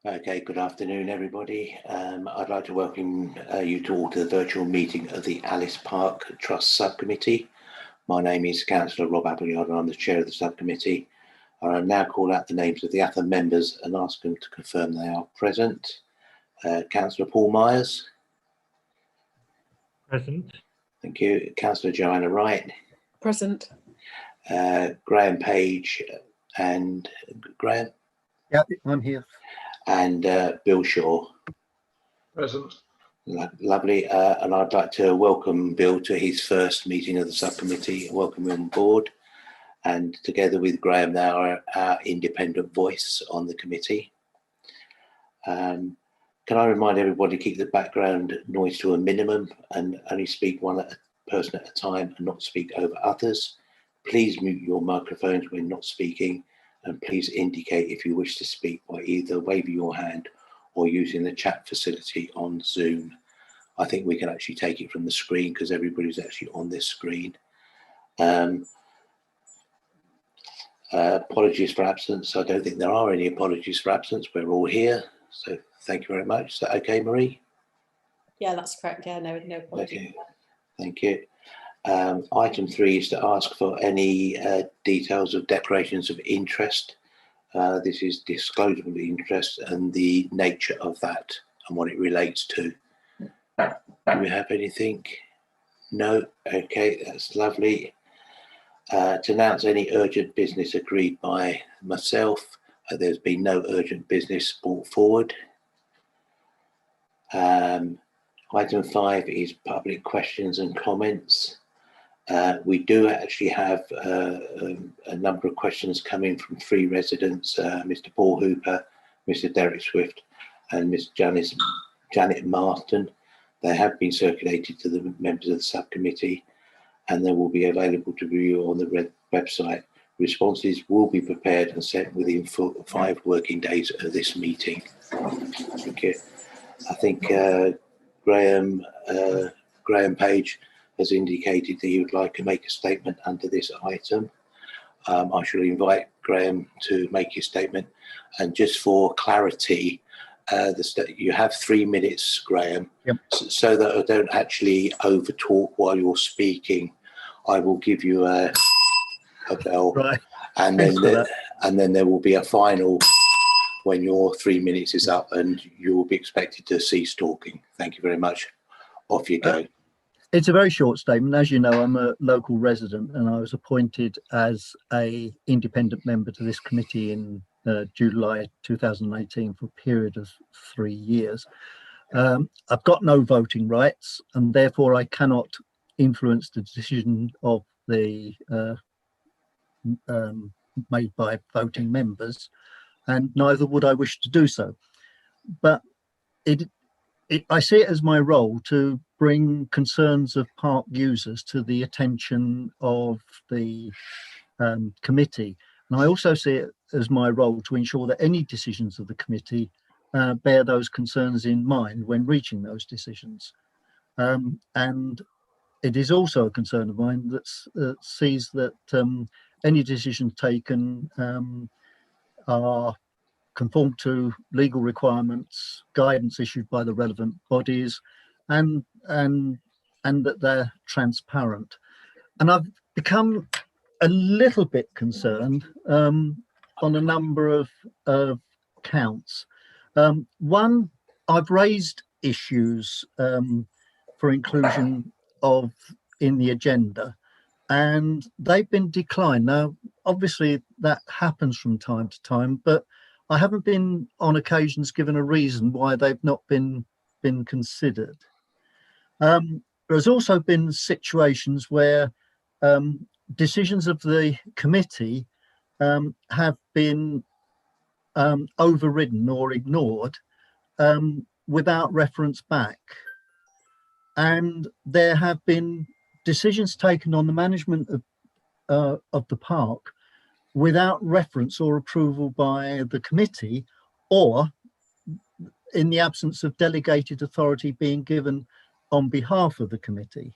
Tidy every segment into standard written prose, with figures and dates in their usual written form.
Okay, good afternoon, everybody. I'd like to welcome you to all to the virtual meeting of the Alice Park Trust Subcommittee. My name is Councillor Rob Appleyard and I'm the chair of the subcommittee. I now call out the names of the other members and ask them to confirm they are present. Councillor Paul Myers. Present. Thank you. Councillor Joanna Wright. Present. Graham Page and Graham. Yeah, I'm here. And Bill Shaw. Present. Lovely. And I'd like to welcome Bill to his first meeting of the subcommittee. Welcome him on board. And together with Graham now, our independent voice on the committee. Can I remind everybody to keep the background noise to a minimum and only speak one person at a time and not speak over others. Please mute your microphones when not speaking, and please indicate if you wish to speak by either waving your hand or using the chat facility on Zoom. I think we can actually take it from the screen because everybody's actually on this screen. Apologies for absence. I don't think there are any apologies for absence. We're all here. So thank you very much. Is that okay, Marie? Yeah, that's correct. Yeah, no apologies. Okay. Thank you. Item 3 is to ask for any details of declarations of interest. This is disclosure of interest and the nature of that and what it relates to. Do we have anything? No? Okay, that's lovely. To announce any urgent business agreed by myself. There's been no urgent business brought forward. Item 5 is public questions and comments. We do actually have a number of questions coming from 3 residents, Mr. Paul Hooper, Mr. Derek Swift and Ms. Janet Marston. They have been circulated to the members of the subcommittee and they will be available to view on the website. Responses will be prepared and sent within 5 working days of this meeting. Thank you. I think Graham Page has indicated that he would like to make a statement under this item. I shall invite Graham to make his statement. And just for clarity, you have 3 minutes, Graham. Yep. So that I don't actually over talk while you're speaking. I will give you a bell, right. and then there will be a final when your 3 minutes is up and you will be expected to cease talking. Thank you very much. Off you go. It's a very short statement. As you know, I'm a local resident and I was appointed as an independent member to this committee in July 2018 for a period of 3 years. I've got no voting rights and therefore I cannot influence the decision of the made by voting members, and neither would I wish to do so. But I see it as my role to bring concerns of park users to the attention of the committee. And I also see it as my role to ensure that any decisions of the committee bear those concerns in mind when reaching those decisions. And it is also a concern of mine that sees that any decisions taken are conform to legal requirements, guidance issued by the relevant bodies, and that they're transparent. And I've become a little bit concerned on a number of counts. One, I've raised issues for inclusion in the agenda, and they've been declined. Now, obviously, that happens from time to time, but I haven't been on occasions given a reason why they've not been considered. There's also been situations where decisions of the committee have been overridden or ignored without reference back. And there have been decisions taken on the management of the park without reference or approval by the committee, or in the absence of delegated authority being given on behalf of the committee.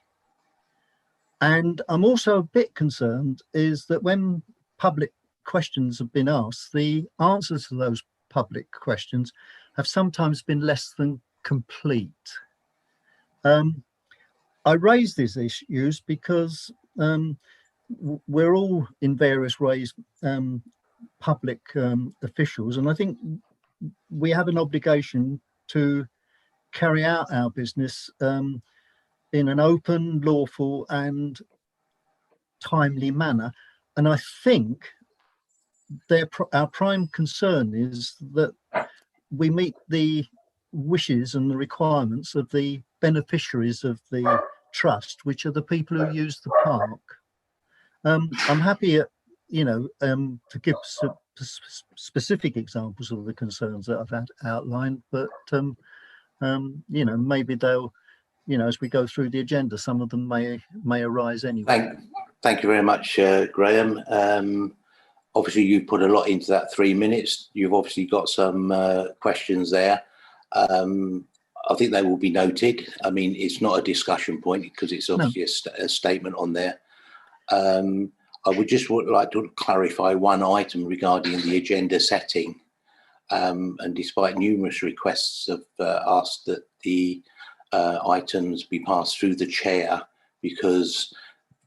And I'm also a bit concerned is that when public questions have been asked, the answers to those public questions have sometimes been less than complete. I raise these issues because we're all in various ways public officials, and I think we have an obligation to carry out our business in an open, lawful and timely manner. And I think our prime concern is that we meet the wishes and the requirements of the beneficiaries of the trust, which are the people who use the park. I'm happy, to give specific examples of the concerns that I've outlined, but maybe they'll, as we go through the agenda, some of them may arise anyway. Thank you very much, Graham. Obviously, you put a lot into that 3 minutes. You've obviously got some questions there. I think they will be noted. I mean, it's not a discussion point because it's obviously a statement on there. I would just like to clarify one item regarding the agenda setting. And despite numerous requests have asked that the items be passed through the chair, because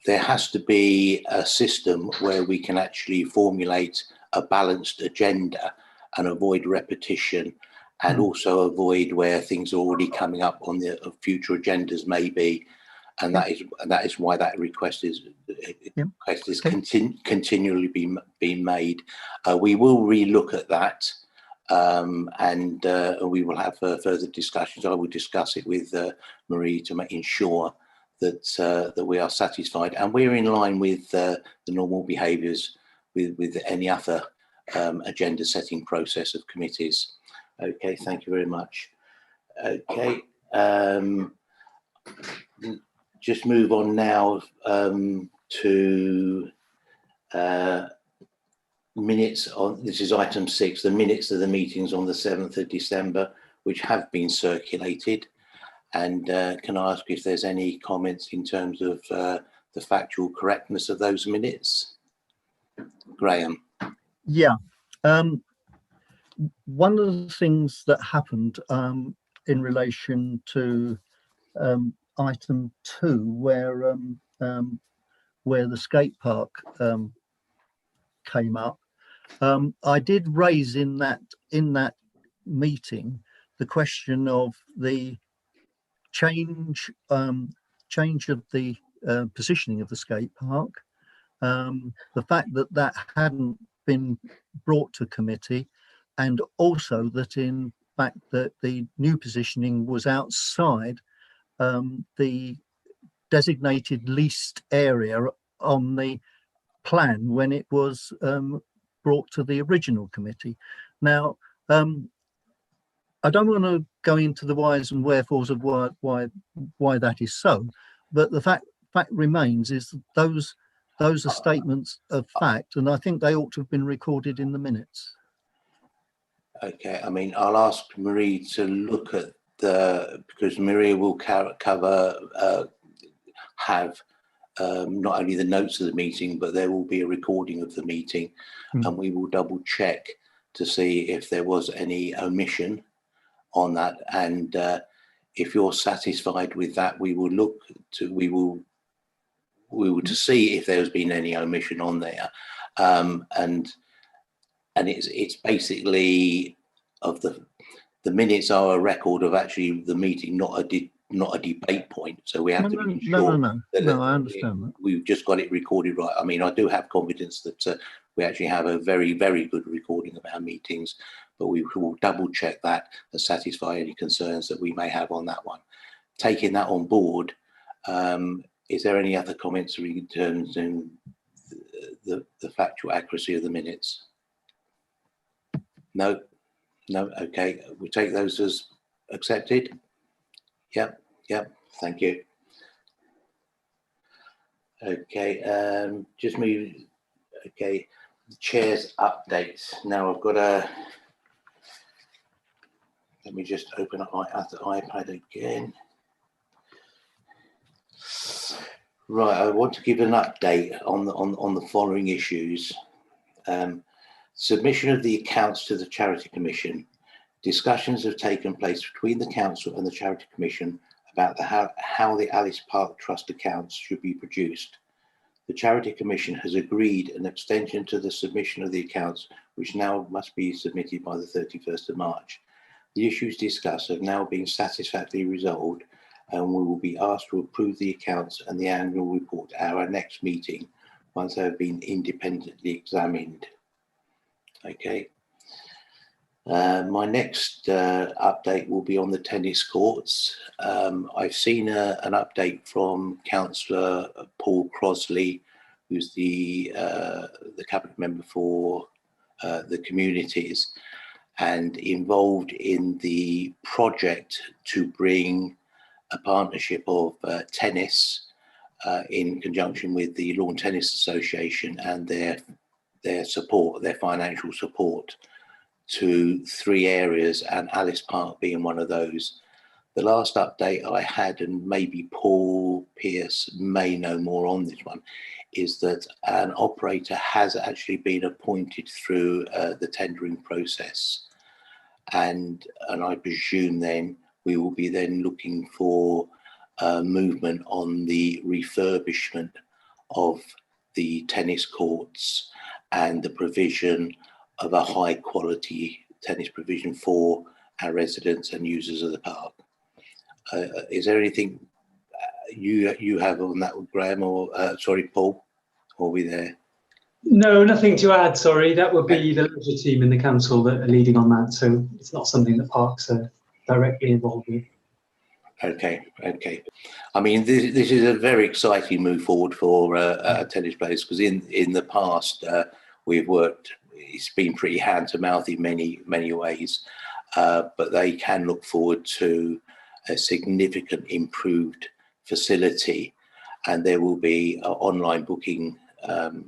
there has to be a system where we can actually formulate a balanced agenda and avoid repetition, and also avoid where things are already coming up on the future agendas maybe. And that is why that request is continually being made. We will relook at that, and we will have further discussions. I will discuss it with Marie to ensure that we are satisfied and we're in line with the normal behaviours with any other agenda setting process of committees. Okay, thank you very much. Okay. Just move on now to minutes on, this is item 6, the minutes of the meetings on the 7th of December, which have been circulated. And can I ask if there's any comments in terms of the factual correctness of those minutes? Graham. Yeah. One of the things that happened in relation to item 2, where the skate park came up, I did raise in that meeting the question of the change of the positioning of the skate park, the fact that hadn't been brought to committee, and also that in fact that the new positioning was outside the designated leased area on the plan when it was brought to the original committee. Now, I don't want to go into the whys and wherefores of why that is so, but the fact remains is that those are statements of fact, and I think they ought to have been recorded in the minutes. Okay, I mean, I'll ask Marie to look at because Marie will have not only the notes of the meeting, but there will be a recording of the meeting, and we will double check to see if there was any omission on that. And if you're satisfied with that, we will look to to see if there's been any omission on there, and it's basically of the minutes are a record of actually the meeting, not a debate point. So we have to be sure. No, I understand that. We've just got it recorded right. I mean, I do have confidence that we actually have a very, very good recording of our meetings, but we will double check that to satisfy any concerns that we may have on that one. Taking that on board, is there any other comments in terms of the factual accuracy of the minutes? No. Okay, we take those as accepted. Yep. Thank you. Okay, just move. Okay, the chair's updates. Now I've got let me just open up my other iPad again. Right, I want to give an update on the following issues. Submission of the accounts to the Charity Commission. Discussions have taken place between the Council and the Charity Commission about how the Alice Park Trust accounts should be produced. The Charity Commission has agreed an extension to the submission of the accounts, which now must be submitted by the 31st of March. The issues discussed have now been satisfactorily resolved, and we will be asked to approve the accounts and the annual report at our next meeting once they have been independently examined. Okay. My next update will be on the tennis courts. I've seen an update from Councillor Paul Crosley, who's the cabinet member for the communities, and involved in the project to bring a partnership of tennis in conjunction with the Lawn Tennis Association and their support, their financial support, to 3 areas, and Alice Park being one of those. The last update I had, and maybe Paul Pierce may know more on this one, is that an operator has actually been appointed through the tendering process, and I presume then we will be then looking for movement on the refurbishment of the tennis courts and the provision of a high quality tennis provision for our residents and users of the park. Is there anything you have on that, Graham, or sorry, Paul? Are we there? No, nothing to add, sorry. That would be the leisure team in the council that are leading on that, so it's not something that parks are directly involved with. Okay. I mean, this is a very exciting move forward for tennis players, because in the past we've worked. It's been pretty hand to mouth in many ways, but they can look forward to a significant improved facility, and there will be online booking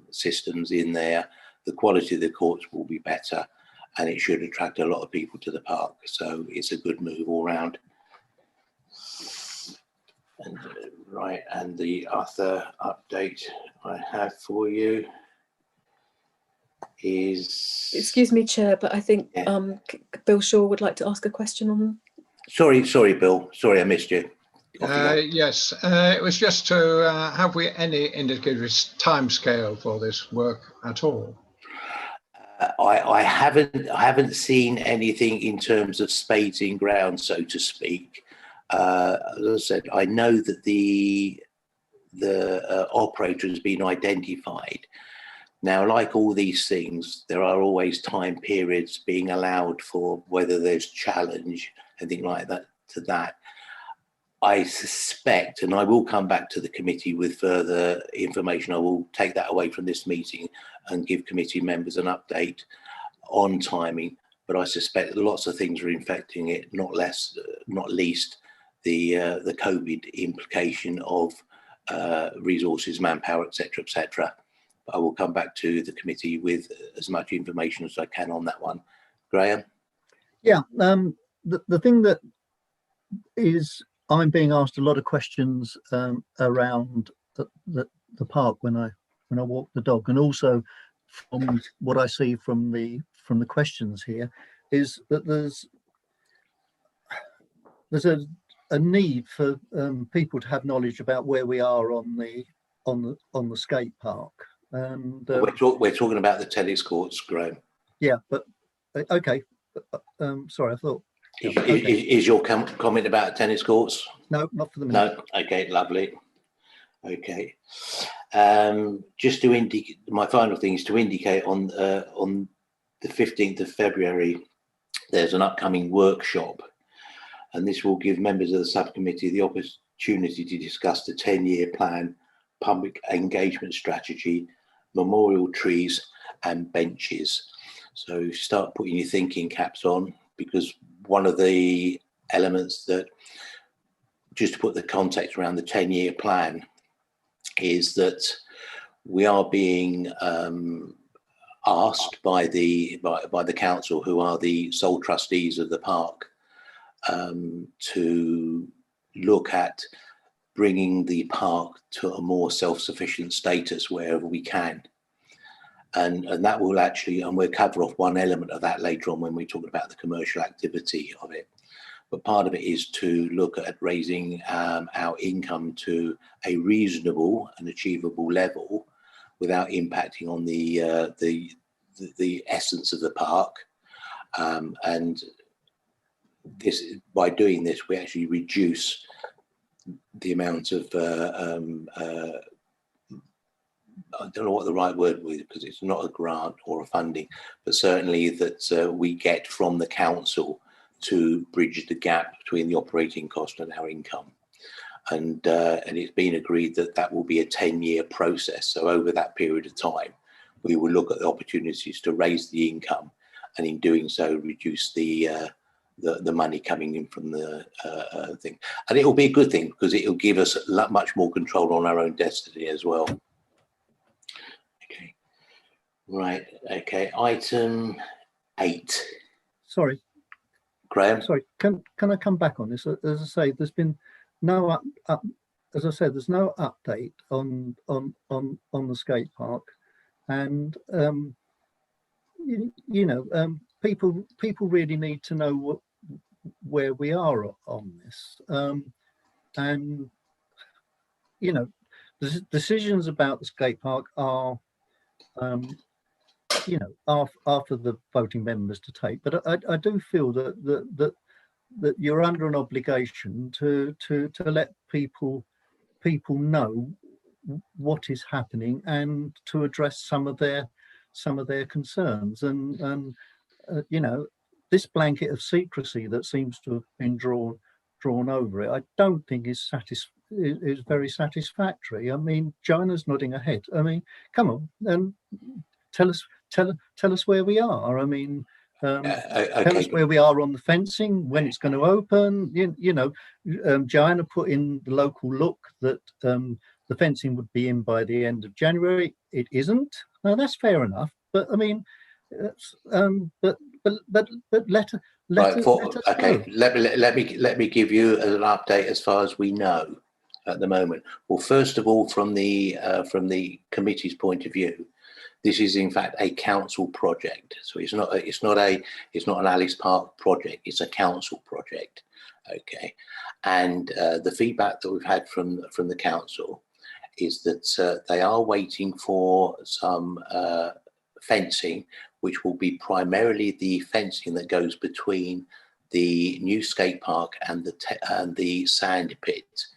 systems in there. The quality of the courts will be better, and it should attract a lot of people to the park. So it's a good move all round. And right, and the other update I have for you is... Excuse me, Chair, but I think Bill Shaw would like to ask a question on... Sorry, Bill. Sorry, I missed you. Yes, it was just to have we any indicated timescale for this work at all? I haven't seen anything in terms of spades in ground, so to speak. As I said, I know that the operator has been identified. Now, like all these things, there are always time periods being allowed for whether there's challenge and things like that to that. I suspect, and I will come back to the committee with further information, I will take that away from this meeting and give committee members an update on timing, but I suspect lots of things are infecting it, not least the COVID implication of resources, manpower, etc. I will come back to the committee with as much information as I can on that one. Graham? Yeah, the thing that is, I'm being asked a lot of questions around the park when I walk the dog, and also from what I see from the questions here, is that there's a need for people to have knowledge about where we are on the skate park. And we're talking about the tennis courts, Graham. Yeah, but okay. Sorry, I thought. Is your comment about tennis courts? No, not for the minute. No. Okay, lovely. Okay. Just to indicate, my final thing is to indicate on the 15th of February, there's an upcoming workshop, and this will give members of the subcommittee the opportunity to discuss the 10-year plan, public engagement strategy, memorial trees and benches. So start putting your thinking caps on, because one of the elements that, just to put the context around the 10-year plan, is that we are being asked by the council, who are the sole trustees of the park, to look at bringing the park to a more self-sufficient status wherever we can. and that will actually, and we'll cover off one element of that later on when we talk about the commercial activity of it. But part of it is to look at raising our income to a reasonable and achievable level without impacting on the essence of the park. And this, by doing this, we actually reduce the amount of I don't know what the right word was, because it's not a grant or a funding, but certainly that we get from the council to bridge the gap between the operating cost and our income. And it's been agreed that that will be a 10-year process. So over that period of time, we will look at the opportunities to raise the income, and in doing so, reduce the money coming in from the thing. And it will be a good thing, because it will give us much more control on our own destiny as well. Okay, right. Okay, item 8. Sorry, Graham. sorry. Can I come back on this? As I say, there's been no as I said, there's no update on the skate park, and people really need to know where we are on this, and the decisions about the skate park are are for the voting members to take, but I do feel that you're under an obligation to let people know what is happening and to address some of their concerns, and this blanket of secrecy that seems to have been drawn over it, I don't think is very satisfactory. I mean, Joanna's nodding her head. I mean, come on, and tell us where we are. I mean, tell us where we are on the fencing, when it's going to open. Joanna put in the local look that the fencing would be in by the end of January. It isn't. Now that's fair enough, but I mean, but let us Okay, know. let me give you an update as far as we know at the moment. Well, first of all, from the committee's point of view, this is in fact a council project. So it's not an Alice Park project. It's a council project. Okay, and the feedback that we've had from the council is that they are waiting for some fencing, which will be primarily the fencing that goes between the new skate park and the sand pit.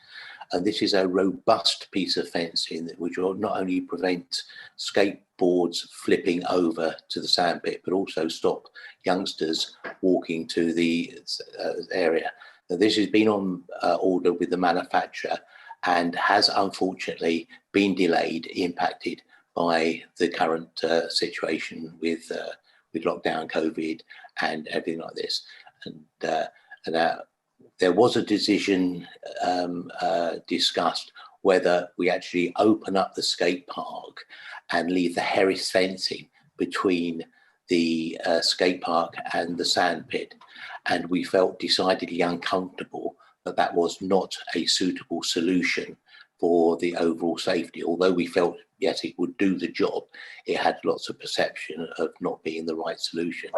And this is a robust piece of fencing which will not only prevent skateboards flipping over to the sand pit, but also stop youngsters walking to the area. Now, this has been on order with the manufacturer and has unfortunately been delayed, impacted by the current situation with lockdown, COVID, and everything like this. And there was a decision discussed whether we actually open up the skate park and leave the Harris fencing between the skate park and the sand pit. And we felt decidedly uncomfortable that that was not a suitable solution for the overall safety. Although we felt, yes, it would do the job, it had lots of perception of not being the right solution.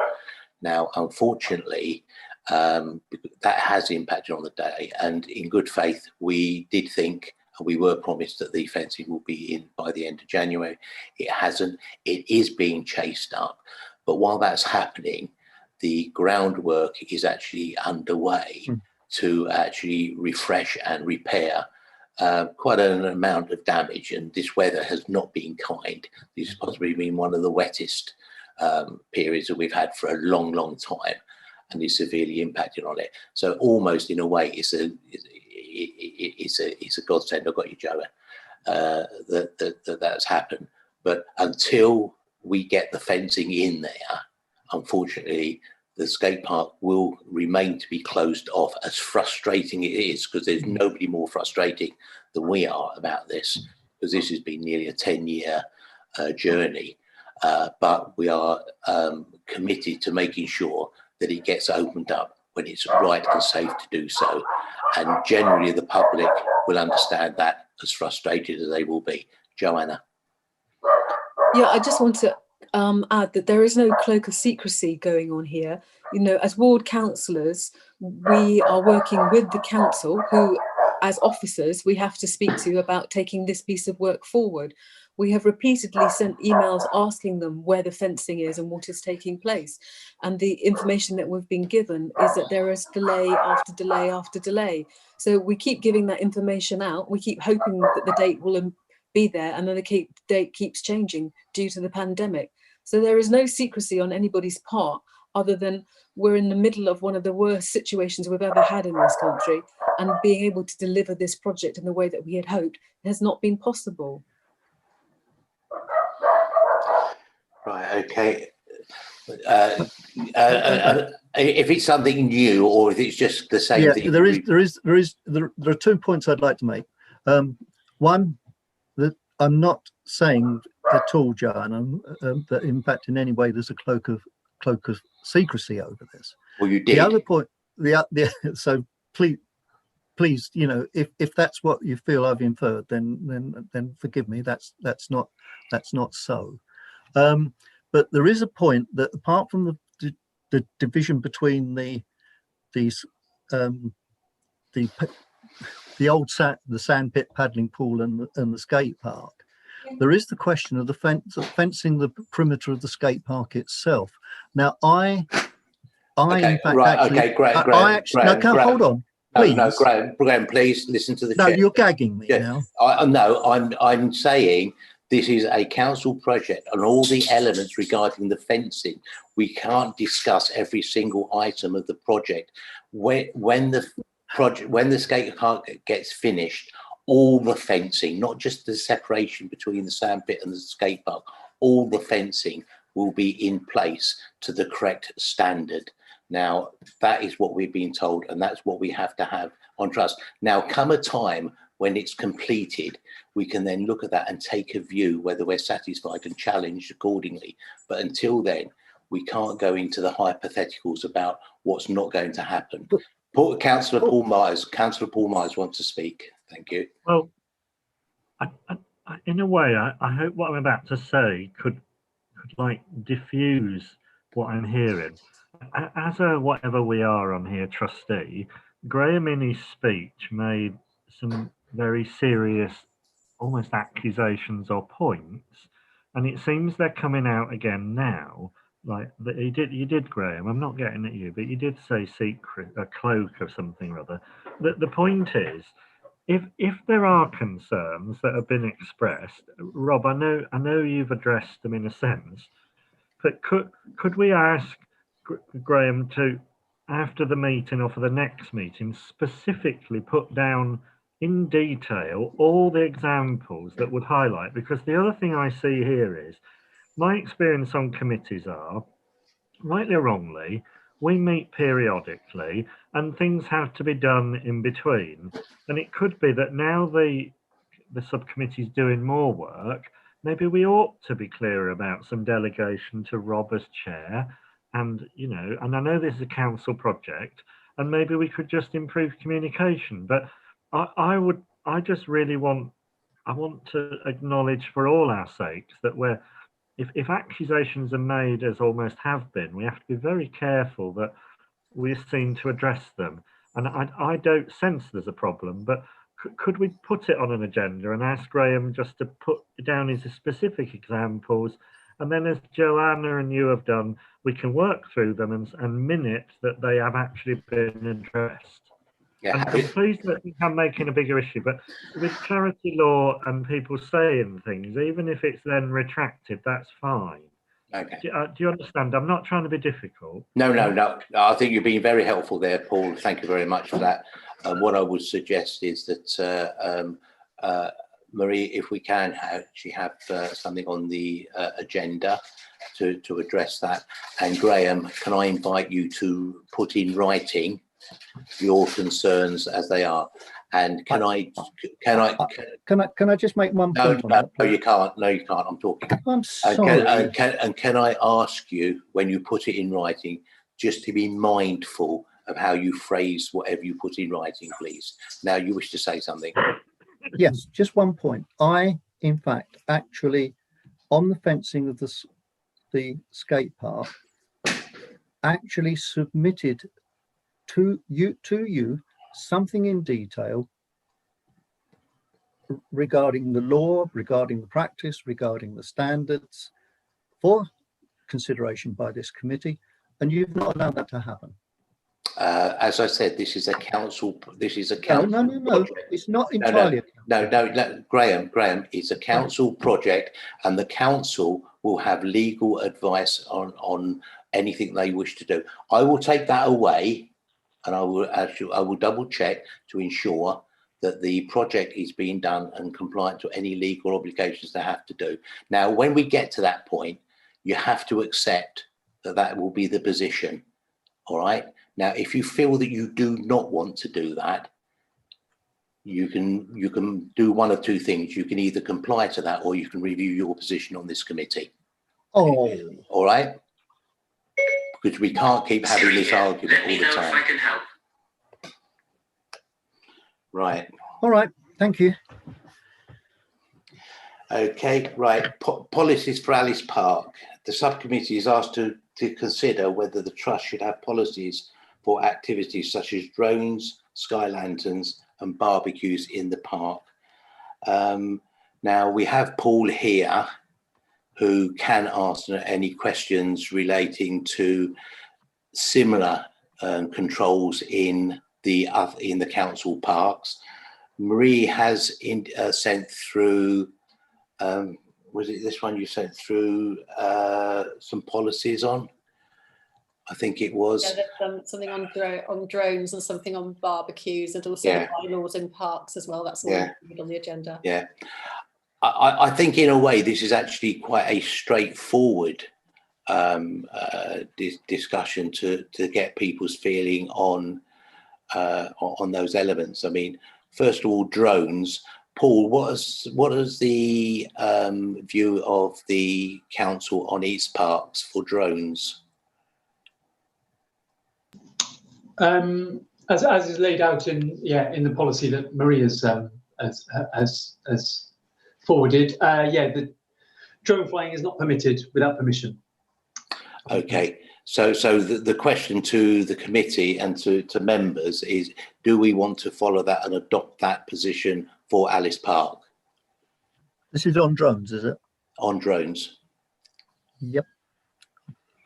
Now, unfortunately, that has impacted on the day, and in good faith, we did think, and we were promised, that the fencing will be in by the end of January. It hasn't. It is being chased up. But while that's happening, the groundwork is actually underway to actually refresh and repair quite an amount of damage. And this weather has not been kind. This has possibly been one of the wettest periods that we've had for a long, long time, and is severely impacted on it. So almost in a way, it's a godsend. I've got you, Joanne, that's happened. But until we get the fencing in there, unfortunately, the skate park will remain to be closed off, as frustrating it is, because there's nobody more frustrating than we are about this, because this has been nearly a 10-year journey. But we are committed to making sure that it gets opened up when it's right and safe to do so. And generally the public will understand that, as frustrated as they will be. Joanna. Yeah, I just want to add that there is no cloak of secrecy going on here. You know, as ward councillors, we are working with the council, who, as officers, we have to speak to about taking this piece of work forward. We have repeatedly sent emails asking them where the fencing is and what is taking place. And the information that we've been given is that there is delay after delay after delay. So we keep giving that information out. We keep hoping that the date will be there, and then the date keeps changing due to the pandemic. So there is no secrecy on anybody's part, other than we're in the middle of one of the worst situations we've ever had in this country, and being able to deliver this project in the way that we had hoped has not been possible. Right, okay. If it's something new or if it's just the same thing. There are 2 points I'd like to make. One, that I'm not saying at all, Joanne, that in fact in any way there's a cloak of secrecy over this. Well, you did. The other point, so please, you know, if that's what you feel I've inferred, then forgive me. That's not so. But there is a point that, apart from the division between the sandpit paddling pool and the skate park, there is the question of the fencing the perimeter of the skate park itself. Now, Graham, hold on. Please. No, Graham, please listen to the chair. No, you're gagging me now. I'm saying this is a council project, and all the elements regarding the fencing, we can't discuss every single item of the project. When the skate park gets finished, all the fencing, not just the separation between the sandpit and the skate park, all the fencing will be in place to the correct standard. Now, that is what we've been told, and that's what we have to have on trust. Now, come a time when it's completed, we can then look at that and take a view whether we're satisfied and challenged accordingly. But until then, we can't go into the hypotheticals about what's not going to happen. Councillor Paul Myers wants to speak. Thank you. Well, in a way, I hope what I'm about to say could like diffuse what I'm hearing. As a whatever we are on here trustee, Graham in his speech made some very serious, almost accusations or points, and it seems they're coming out again now. Like you did, Graham. I'm not getting at you, but you did say secret, a cloak of something or other. The point is, if there are concerns that have been expressed, Rob, I know you've addressed them in a sense, but could we ask Graham to, after the meeting or for the next meeting, specifically put down in detail all the examples that would highlight? Because the other thing I see here is, my experience on committees are, rightly or wrongly, we meet periodically and things have to be done in between. And it could be that now the subcommittee's doing more work, maybe we ought to be clear about some delegation to Rob as chair. And, you know, and I know this is a council project, and maybe we could just improve communication. But I want to acknowledge for all our sakes that if accusations are made, as almost have been, we have to be very careful that we're seen to address them. And I don't sense there's a problem, but could we put it on an agenda and ask Graham just to put down his specific examples, and then, as Joanna and you have done, we can work through them and minute that they have actually been addressed. Yeah, and please don't think I'm making a bigger issue, but with charity law and people saying things, even if it's then retracted, that's fine. Okay. Do you understand? I'm not trying to be difficult. No. I think you've been very helpful there, Paul. Thank you very much for that. What I would suggest is that Marie, if we can actually have something on the agenda to address that. And Graham, can I invite you to put in writing your concerns as they are? And can I just make one point on that? No, you can't. No, you can't. I'm talking. I'm sorry. And can I ask you, when you put it in writing, just to be mindful of how you phrase whatever you put in writing, please? Now, you wish to say something. Yes, just one point. I, in fact, actually, on the fencing of the skate park actually submitted to you something in detail regarding the law, regarding the practice, regarding the standards for consideration by this committee, and you've not allowed that to happen. As I said, this is a council. This is a council. No. It's not entirely. No, Graham. It's a council project, and the council will have legal advice on anything they wish to do. I will take that away, and I will double check to ensure that the project is being done and compliant to any legal obligations they have to do. Now, when we get to that point, you have to accept that will be the position. All right. Now, if you feel that you do not want to do that, you can do one of two things. You can either comply to that, or you can review your position on this committee. Oh, all right. Because we can't keep having this argument all the time. Let me know if I can help. Right. All right. Thank you. Okay. Right. Policies for Alice Park. The subcommittee is asked to consider whether the trust should have policies for activities such as drones, sky lanterns and barbecues in the park. Now we have Paul here who can answer any questions relating to similar controls in the council parks. Marie has sent through, was it this one you sent through some policies on? I think it was. Yeah, there's something on drones and something on barbecues, and also bylaws in parks as well. That's all on the agenda. Yeah, I think in a way this is actually quite a straightforward discussion to get people's feeling on those elements. I mean, first of all, drones. Paul, what is the view of the council on its parks for drones? As is laid out in the policy that Marie has forwarded, the drone flying is not permitted without permission. Okay, so the question to the committee and to members is: do we want to follow that and adopt that position for Alice Park? This is on drones, is it? On drones. Yep.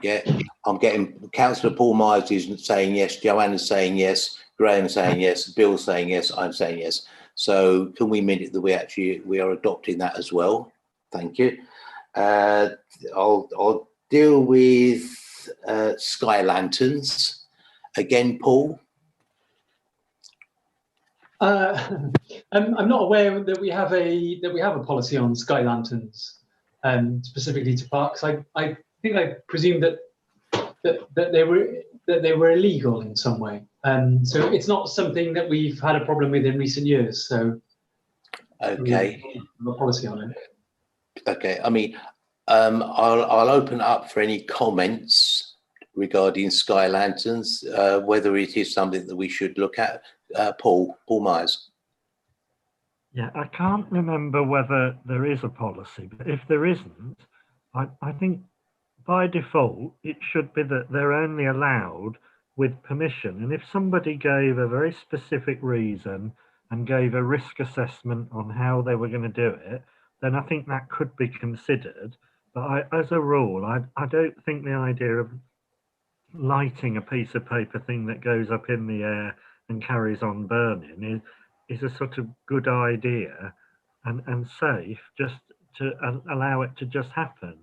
Yeah, I'm getting Councillor Paul Myers is saying yes, Joanne is saying yes, Graham saying yes, Bill's saying yes, I'm saying yes. So can we minute that we are adopting that as well? Thank you. I'll deal with sky lanterns again, Paul. I'm not aware that we have a policy on sky lanterns specifically to parks. I think I presume that they were illegal in some way, so it's not something that we've had a problem with in recent years. So, okay, a policy on it. Okay, I mean, I'll open up for any comments regarding sky lanterns, whether it is something that we should look at. Paul Myers. Yeah, I can't remember whether there is a policy, but if there isn't, I think by default it should be that they're only allowed with permission. And if somebody gave a very specific reason and gave a risk assessment on how they were going to do it, then I think that could be considered. But as a rule, I don't think the idea of lighting a piece of paper thing that goes up in the air and carries on burning is a sort of good idea and safe, just to allow it to just happen,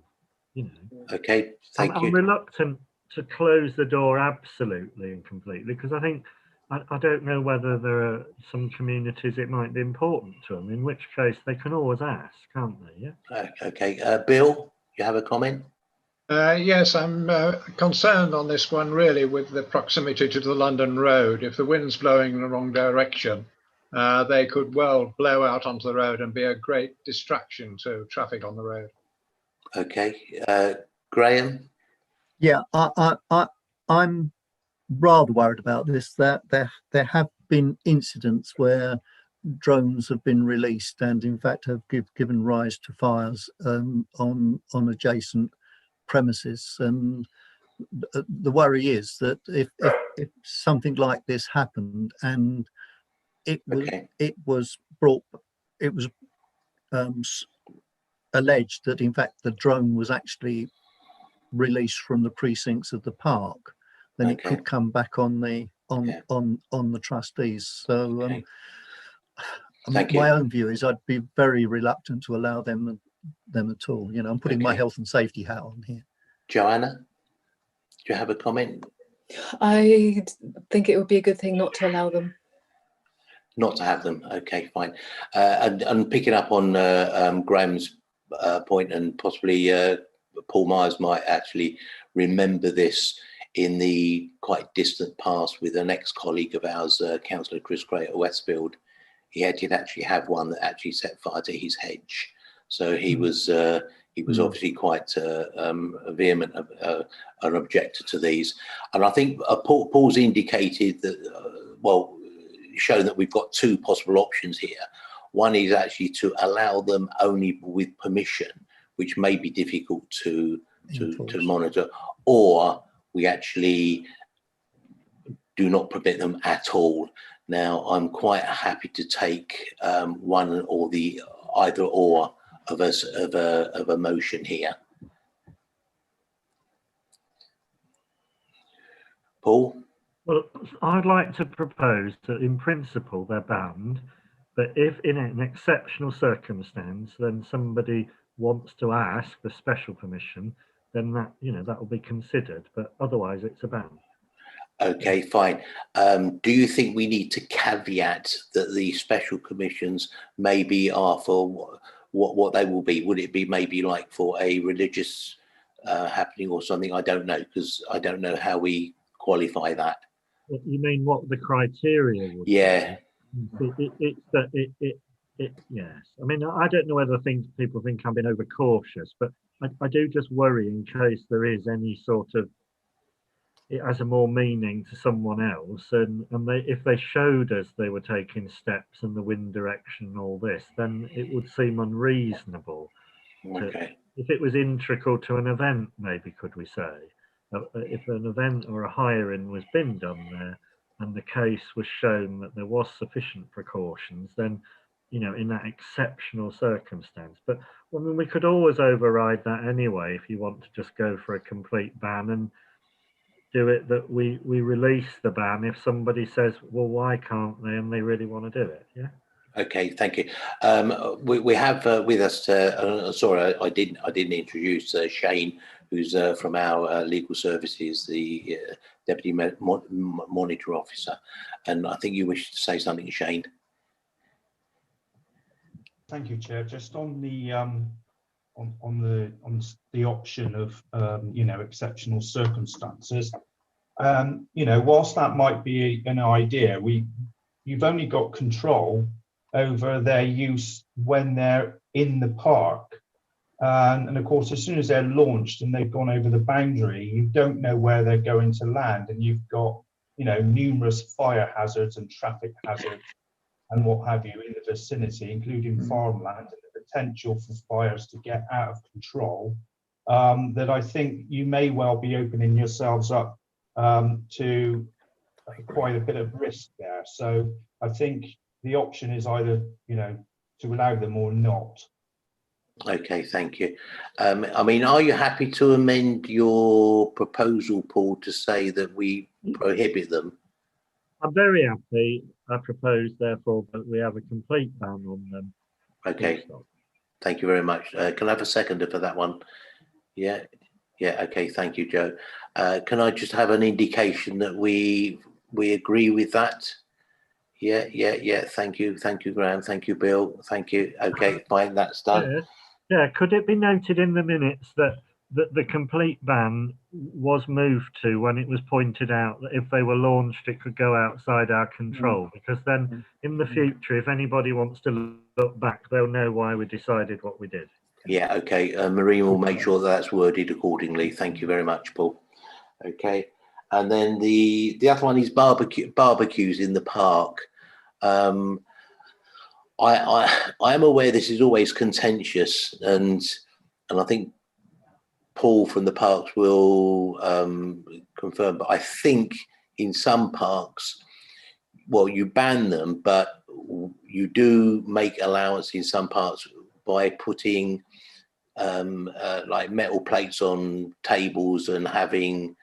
you know. Okay, thank you. I'm reluctant to close the door absolutely and completely, because I think I don't know whether there are some communities it might be important to them, in which case they can always ask, can't they? Yeah. Okay, Bill, you have a comment? Yes, I'm concerned on this one really with the proximity to the London road. If the wind's blowing in the wrong direction, they could well blow out onto the road and be a great distraction to traffic on the road. Okay, Graham? Yeah, I'm rather worried about this. That there have been incidents where drones have been released and in fact have given rise to fires on adjacent premises, and the worry is that if something like this happened and it was alleged that in fact the drone was actually released from the precincts of the park, then it could come back on the trustees. So my own view is I'd be very reluctant to allow them at all. You know, I'm putting my health and safety hat on here. Joanna, do you have a comment? I think it would be a good thing not to allow them. Not to have them. Okay, fine. And picking up on Graham's point, and possibly Paul Myers might actually remember this in the quite distant past with an ex-colleague of ours, Councillor Chris Gray at Westfield. He did actually have one that actually set fire to his hedge. So he was obviously quite vehement an objector to these. And I think Paul's indicated that, well, shown that we've got two possible options here. One is actually to allow them only with permission, which may be difficult to monitor, or we actually do not permit them at all. Now, I'm quite happy to take one or the either or of a motion here. Paul? Well, I'd like to propose that in principle they're banned, but if in an exceptional circumstance, then somebody wants to ask for special permission, then that, you know, that will be considered, but otherwise it's a ban. Okay, fine. Do you think we need to caveat that the special permissions maybe are for what they will be? Would it be maybe like for a religious happening or something? I don't know, because I don't know how we qualify that. You mean what the criteria would be? Yeah. Yes. I mean, I don't know whether people think I'm being overcautious, but I do just worry in case there is any sort of, it has a more meaning to someone else, and if they showed us they were taking steps and the wind direction and all this, then it would seem unreasonable. Okay. If it was integral to an event, maybe could we say, if an event or a hiring was being done there and the case was shown that there was sufficient precautions, then, you know, in that exceptional circumstance. But I mean, we could always override that anyway if you want to just go for a complete ban and do it that we release the ban if somebody says, well, why can't they, and they really want to do it. Yeah. Okay, thank you. We have with us, sorry, I didn't introduce Shane, who's from our legal services, the Deputy Monitor Officer, and I think you wish to say something, Shane. Thank you, Chair. Just on the option of you know, exceptional circumstances, you know, whilst that might be an idea, you've only got control over their use when they're in the park, and of course as soon as they're launched and they've gone over the boundary, you don't know where they're going to land, and you've got, you know, numerous fire hazards and traffic hazards and what have you in the vicinity, including farmland, and the potential for fires to get out of control, that I think you may well be opening yourselves up to quite a bit of risk there. So I think the option is either, you know, to allow them or not. Okay, thank you. I mean, are you happy to amend your proposal, Paul, to say that we prohibit them? I'm very happy. I propose, therefore, that we have a complete ban on them. Okay, thank you very much. Can I have a seconder for that one? Yeah, okay, thank you, Joe. Can I just have an indication that we agree with that? Yeah, thank you, Graham, thank you, Bill, thank you. Okay, fine, that's done. Yeah, could it be noted in the minutes that the complete ban was moved to when it was pointed out that if they were launched, it could go outside our control, because then in the future, if anybody wants to look back, they'll know why we decided what we did. Yeah, okay, Maureen will make sure that that's worded accordingly. Thank you very much, Paul. Okay, and then the other one is barbecues in the park. I am aware this is always contentious, and I think Paul from the parks will confirm, but I think in some parks, well, you ban them, but you do make allowance in some parts by putting like metal plates on tables and having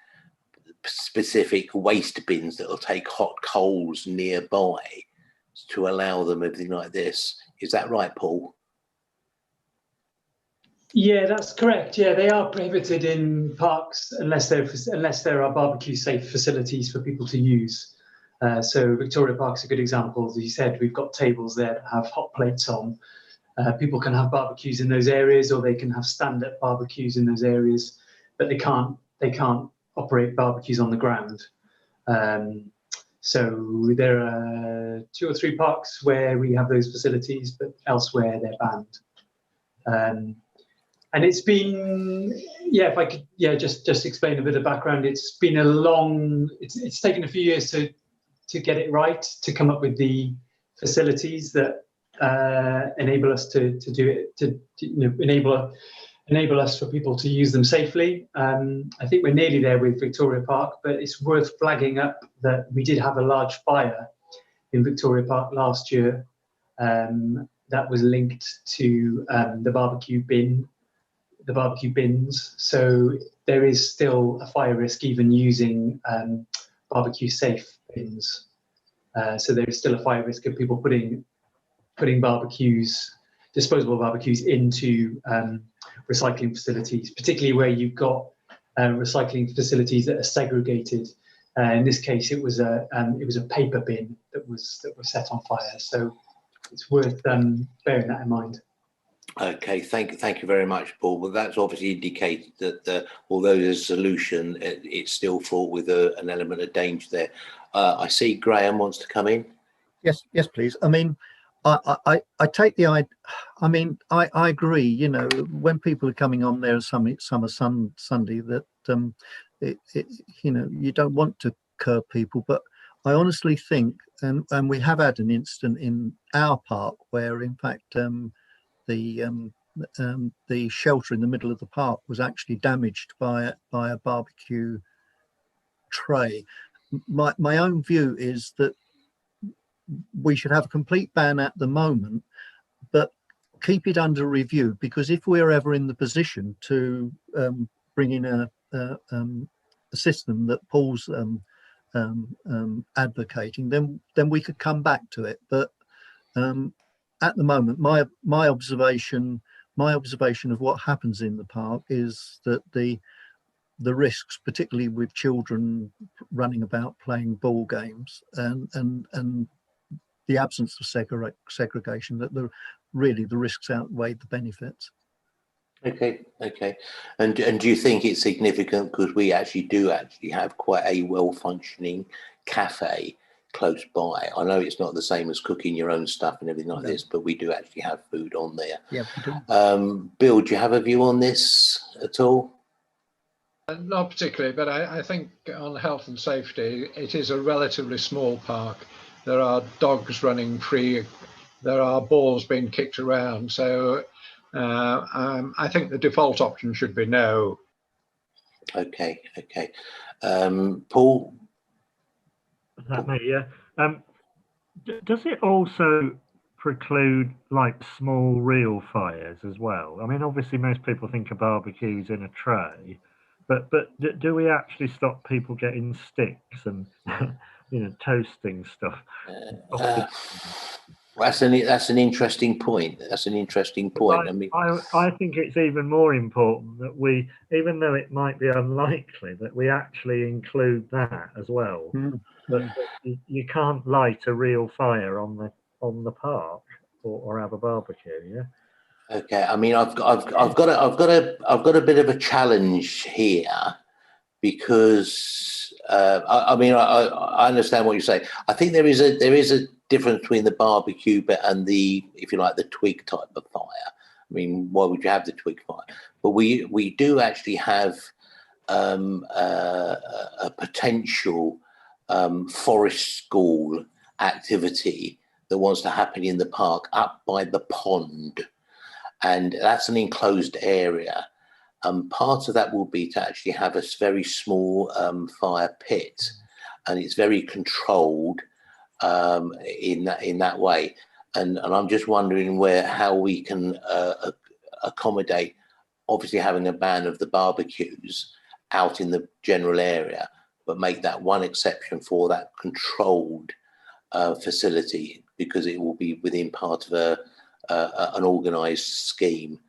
specific waste bins that will take hot coals nearby to allow them everything like this. Is that right, Paul? Yeah, that's correct. Yeah, they are prohibited in parks unless there are barbecue safe facilities for people to use. So Victoria Park's a good example. As you said, we've got tables there that have hot plates on. People can have barbecues in those areas, or they can have stand-up barbecues in those areas, but they can't operate barbecues on the ground. So there are 2 or 3 parks where we have those facilities, but elsewhere they're banned. And it's been, yeah, if I could, yeah, just explain a bit of background. It's been a long, it's taken a few years to get it right, to come up with the facilities that enable us to do it, to enable us for people to use them safely. I think we're nearly there with Victoria Park, but it's worth flagging up that we did have a large fire in Victoria Park last year that was linked to the barbecue bins. So there is still a fire risk even using barbecue safe bins. So there is still a fire risk of people putting disposable barbecues into recycling facilities, particularly where you've got recycling facilities that are segregated. In this case, it was a paper bin that was set on fire. So it's worth bearing that in mind. Okay, thank you very much, Paul. Well, that's obviously indicated that although there's a solution, it's still fraught with an element of danger there. I see Graham wants to come in. Yes, please. I mean, I take the idea. I mean, I agree. You know, when people are coming on there summer Sunday, that you know, you don't want to curb people, but I honestly think, and we have had an incident in our park where, in fact, the shelter in the middle of the park was actually damaged by a barbecue tray. My own view is that we should have a complete ban at the moment, but keep it under review, because if we're ever in the position to bring in a system that Paul's advocating, then we could come back to it. But at the moment, my observation of what happens in the park is that the risks, particularly with children running about playing ball games, and the absence of segregation, that the risks outweigh the benefits. Okay. And do you think it's significant, because we do have quite a well-functioning cafe close by? I know it's not the same as cooking your own stuff and everything like this, but we do actually have food on there. Yeah, we do. Bill, do you have a view on this at all? Not particularly, but I think on health and safety, it is a relatively small park. There are dogs running free. There are balls being kicked around. So I think the default option should be no. Okay. Paul? Is that me? Yeah. Does it also preclude like small real fires as well? I mean, obviously most people think of barbecues in a tray, but do we actually stop people getting sticks and toasting stuff? That's an interesting point. I mean, I think it's even more important that we, even though it might be unlikely, that we actually include that as well. But you can't light a real fire on the park or have a barbecue. Yeah. Okay. I mean, I've got a bit of a challenge here, because I understand what you say. I think there is a difference between the barbecue bit and the, if you like, the twig type of fire. I mean, why would you have the twig fire? But we do actually have a potential forest school activity that wants to happen in the park up by the pond, and that's an enclosed area. Part of that will be to actually have a very small fire pit, and it's very controlled in that way. And I'm just wondering how we can accommodate, obviously having a ban of the barbecues out in the general area, but make that one exception for that controlled facility, because it will be within part of an organised scheme.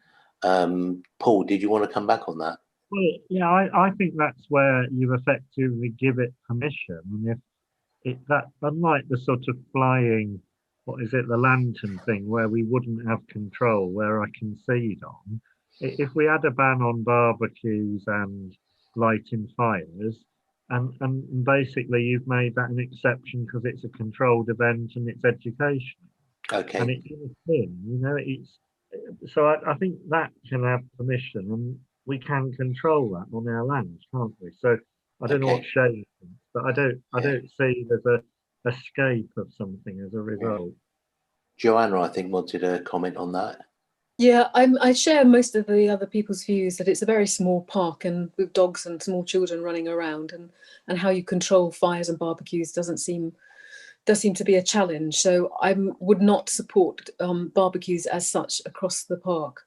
Paul, did you want to come back on that? Well, yeah, I think that's where you effectively give it permission. And if that, unlike the sort of flying, what is it, the lantern thing, where we wouldn't have control, where I concede on, if we had a ban on barbecues and lighting fires, and basically you've made that an exception because it's a controlled event and it's education. Okay. And it's in a thing, you know, so I think that can have permission, and we can control that on our lands, can't we? So I don't know what Shane thinks, but I don't see there's a escape of something as a result. Joanna, I think, wanted a comment on that. Yeah, I share most of the other people's views that it's a very small park, and with dogs and small children running around, and how you control fires and barbecues does seem to be a challenge. So I would not support barbecues as such across the park.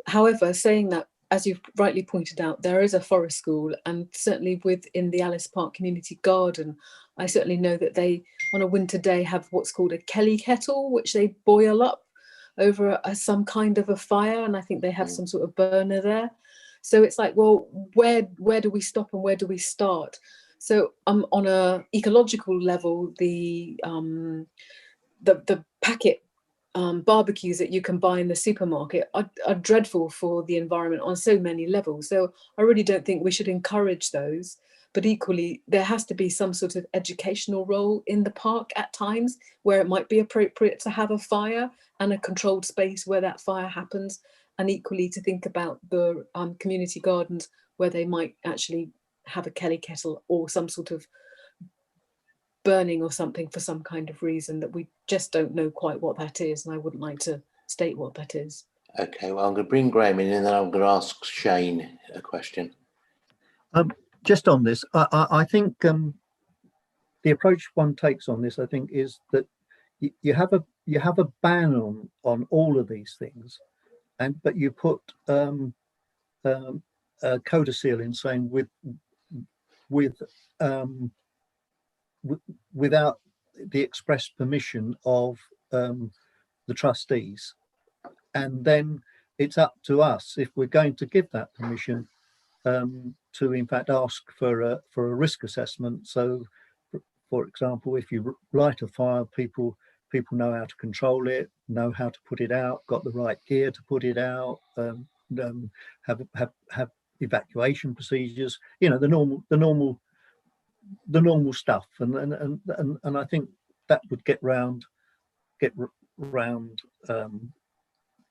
However, saying that, as you've rightly pointed out, there is a forest school, and certainly within the Alice Park Community Garden, I certainly know that they, on a winter day, have what's called a kelly kettle, which they boil up over some kind of a fire, and I think they have some sort of burner there. So it's like, well, where do we stop and where do we start? So on a ecological level, the packet barbecues that you can buy in the supermarket are dreadful for the environment on so many levels. So I really don't think we should encourage those. But equally, there has to be some sort of educational role in the park at times, where it might be appropriate to have a fire and a controlled space where that fire happens, and equally to think about the community gardens where they might actually have a kelly kettle or some sort of burning or something for some kind of reason that we just don't know quite what that is, and I wouldn't like to state what that is. Okay, well, I'm going to bring Graham in, and then I'm going to ask Shane a question. Just on this, I think the approach one takes on this, I think, is that you have a ban on all of these things, but you put a codicil in saying without the express permission of the trustees, and then it's up to us, if we're going to give that permission, to in fact ask for a risk assessment. So, for example, if you light a fire, people know how to control it, know how to put it out, got the right gear to put it out, have evacuation procedures, you know, the normal stuff, and I think that would get round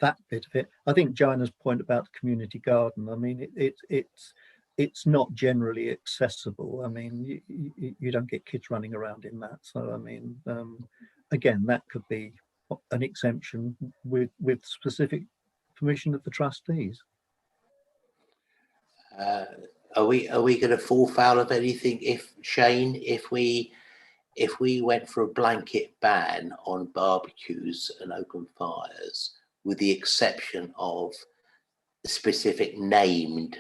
that bit of it. I think Joanna's point about the community garden, I mean, it's not generally accessible. I mean, you don't get kids running around in that. So, I mean, again, that could be an exemption with specific permission of the trustees. Are we going to fall foul of anything if we went for a blanket ban on barbecues and open fires, with the exception of specific named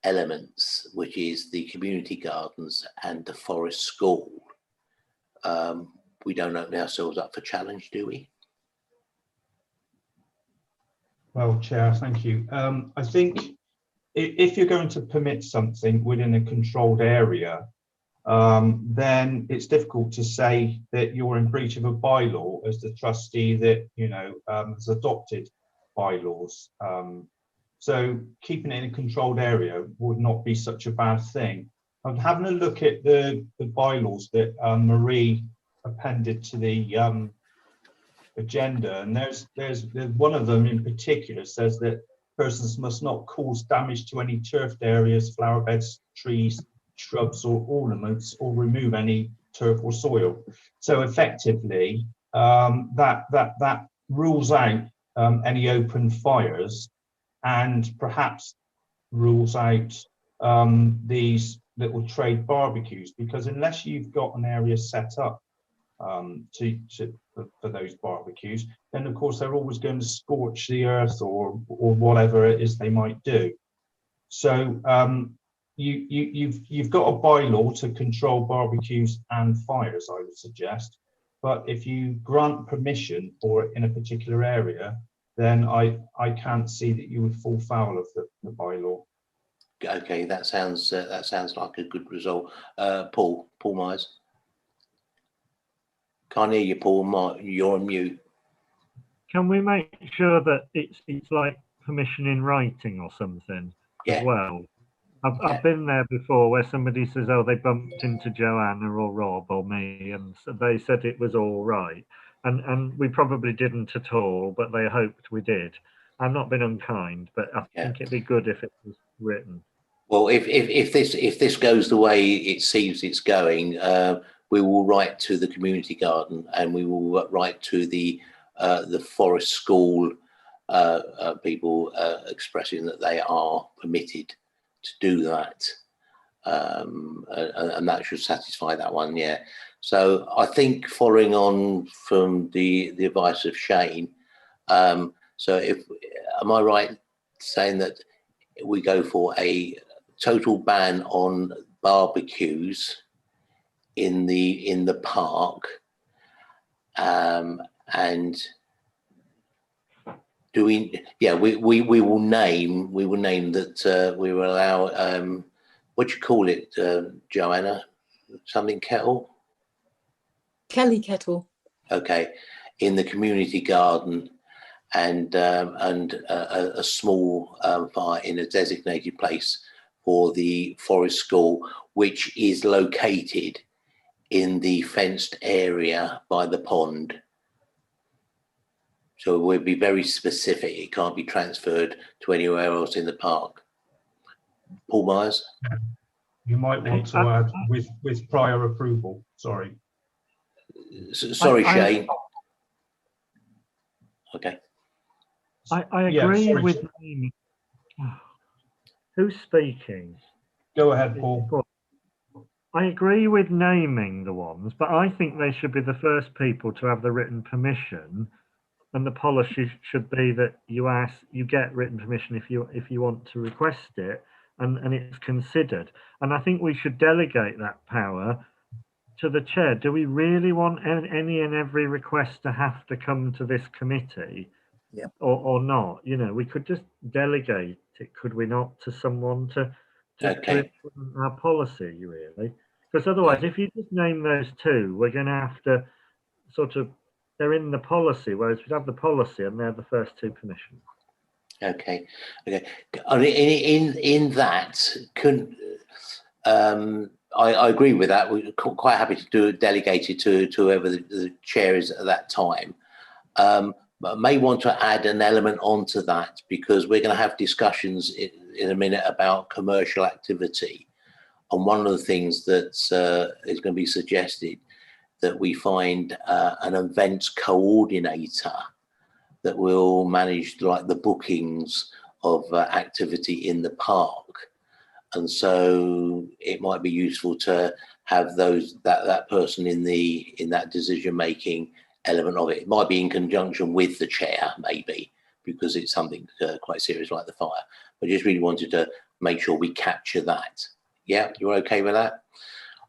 elements, which is the community gardens and the forest school? We don't open ourselves up for challenge, do we? Well, Chair, thank you. I think if you're going to permit something within a controlled area, then it's difficult to say that you're in breach of a bylaw as the trustee that, you know, has adopted bylaws. So keeping it in a controlled area would not be such a bad thing. I'm having a look at the bylaws that Marie appended to the agenda, and there's one of them in particular says that persons must not cause damage to any turfed areas, flower beds, trees, shrubs or ornaments, or remove any turf or soil. So effectively, that rules out any open fires, and perhaps rules out these little trade barbecues, because unless you've got an area set up for those barbecues, then of course they're always going to scorch the earth or whatever it is they might do. So you've got a bylaw to control barbecues and fires, I would suggest. But if you grant permission for it in a particular area, then I can't see that you would fall foul of the bylaw. Okay, that sounds like a good result. Paul Myers. Can't hear you, Paul. You're on mute. Can we make sure that it's like permission in writing or something as well? I've been there before where somebody says, oh, they bumped into Joanna or Rob or me, and so they said it was all right. And we probably didn't at all, but they hoped we did. I've not been unkind, but I think it'd be good if it was written. Well, if this goes the way it seems it's going, we will write to the community garden, and we will write to the forest school people expressing that they are permitted to do that, and that should satisfy that one. Yeah. So I think, following on from the advice of Shane, so am I right saying that we go for a total ban on barbecues in the park, and do we will name that we will allow what do you call it, Joanna, something kettle, Kelly kettle, okay, in the community garden, and a small fire in a designated place for the forest school, which is located in the fenced area by the pond. So we'll be very specific. It can't be transferred to anywhere else in the park. Paul Myers? You might want to add with prior approval. Sorry. Sorry, Shane. Okay. I agree with naming. Who's speaking? Go ahead, Paul. I agree with naming the ones, but I think they should be the first people to have the written permission, and the policy should be that you get written permission if you want to request it, and it's considered. And I think we should delegate that power to the chair. Do we really want any and every request to have to come to this committee? Yeah. Or not? You know, we could just delegate it, could we not, to someone to implement our policy, really? Because otherwise, if you just name those two, we're going to have to sort of, they're in the policy, whereas we have the policy and they're the first two permissions. Okay. I mean, in that, I agree with that. We're quite happy to do it delegated to whoever the chair is at that time. But I may want to add an element onto that, because we're going to have discussions in a minute about commercial activity. And one of the things that is going to be suggested, that we find an events coordinator that will manage like the bookings of activity in the park. And so it might be useful to have that person in that decision making element of it. It might be in conjunction with the chair, maybe, because it's something quite serious like the fire. But just really wanted to make sure we capture that. Yeah, you're okay with that?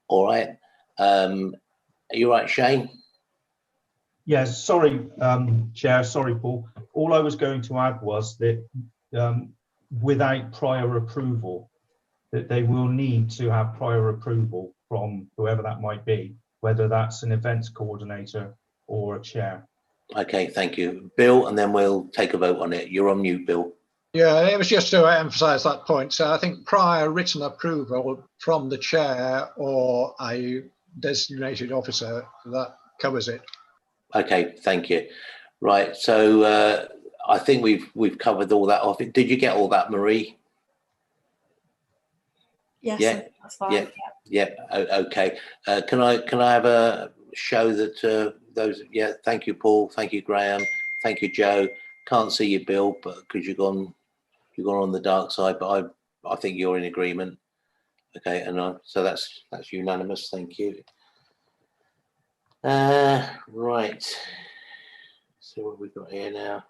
All right. Are you right, Shane? Yes, sorry, Chair, sorry, Paul. All I was going to add was that without prior approval, that they will need to have prior approval from whoever that might be, whether that's an events coordinator or a chair. Okay, thank you. Bill, and then we'll take a vote on it. You're on mute, Bill. Yeah, it was just to emphasise that point. So I think prior written approval from the chair or a designated officer, that covers it. Okay, thank you. Right, so I think we've covered all that off. Did you get all that, Marie? Yes, yeah, that's fine. Yeah. Okay. Can I have a show that those? Yeah. Thank you, Paul. Thank you, Graham. Thank you, Joe. Can't see you, Bill, but because you've gone on the dark side. But I think you're in agreement. Okay, and so that's unanimous. Thank you. Right. So what we've got here now.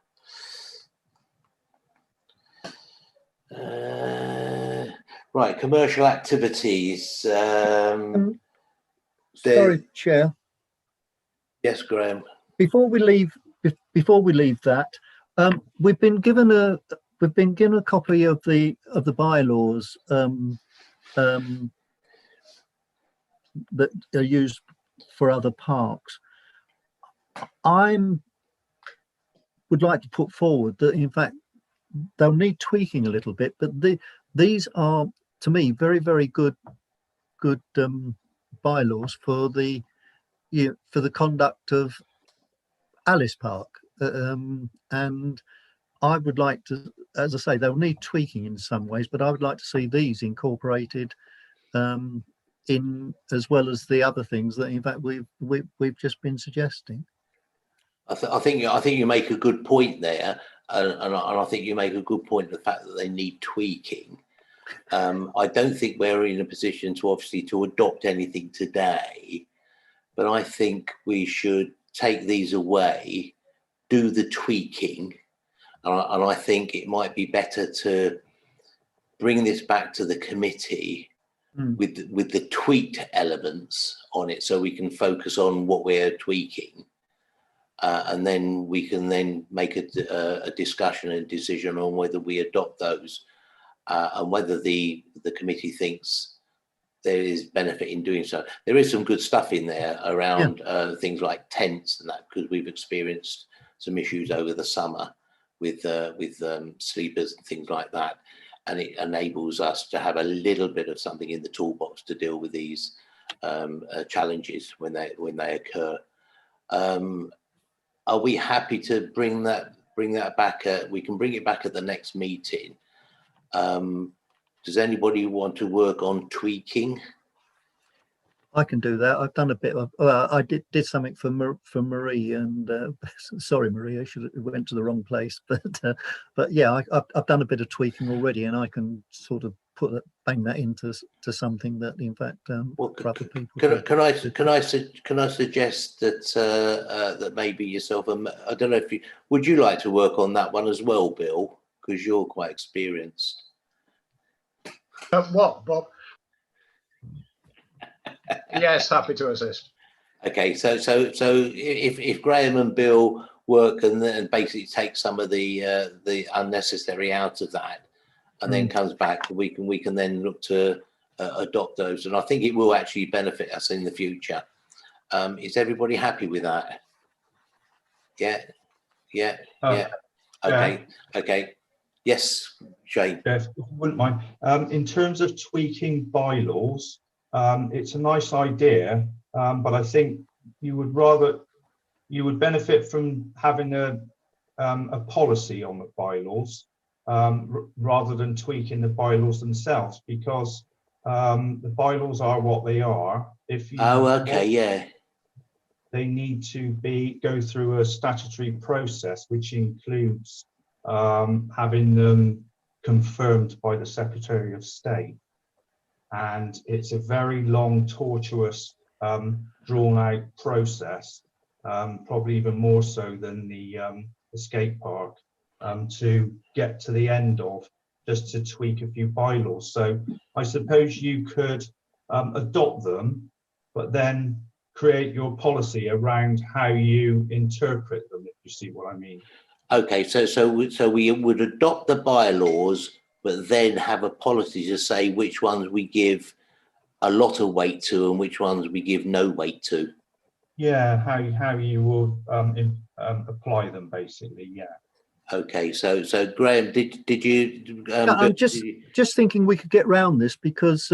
Right, commercial activities. Sorry, Chair. Yes, Graham. Before we leave that, we've been given a copy of the bylaws that are used for other parks. Would like to put forward that in fact they'll need tweaking a little bit, but these are to me very, very good bylaws for the conduct of Alice Park, and I would like to, as I say, they'll need tweaking in some ways, but I would like to see these incorporated in as well as the other things that in fact we've just been suggesting. I think you make a good point there, and I think you make a good point, the fact that they need tweaking. I don't think we're in a position to adopt anything today, but I think we should take these away, do the tweaking, and I think it might be better to bring this back to the committee with the tweaked elements on it, so we can focus on what we're tweaking. And then we can then make a discussion and decision on whether we adopt those, and whether the committee thinks there is benefit in doing so. There is some good stuff in there around things like tents and that, because we've experienced some issues over the summer with sleepers and things like that, and it enables us to have a little bit of something in the toolbox to deal with these challenges when they occur. Are we happy to bring that back? We can bring it back at the next meeting. Does anybody want to work on tweaking? I can do that. I've done a bit of. I did something for Marie, and sorry, Marie, I should have went to the wrong place. But yeah, I've done a bit of tweaking already, and I can sort of bang that into something that, in fact, well, for other people. Can I suggest that that maybe yourself, I don't know if would you like to work on that one as well, Bill, because you're quite experienced. What, Bob? Yes, happy to assist. Okay, so if Graham and Bill work and basically take some of the unnecessary out of that, and then comes back, we can then look to adopt those, and I think it will actually benefit us in the future. Is everybody happy with that? Yeah. Okay. Yes, Shane. Yes, if you wouldn't mind. In terms of tweaking bylaws, it's a nice idea, but I think you would benefit from having a policy on the bylaws rather than tweaking the bylaws themselves, because the bylaws are what they are. If you they need to go through a statutory process, which includes having them confirmed by the Secretary of State. And it's a very long, tortuous, drawn-out process, probably even more so than the skate park, to get to the end of, just to tweak a few bylaws. So I suppose you could adopt them, but then create your policy around how you interpret them, if you see what I mean. Okay, so we would adopt the bylaws, but then have a policy to say which ones we give a lot of weight to and which ones we give no weight to. Yeah, how you will apply them, basically. Yeah. Okay, so Graham, did you? I'm just thinking we could get round this, because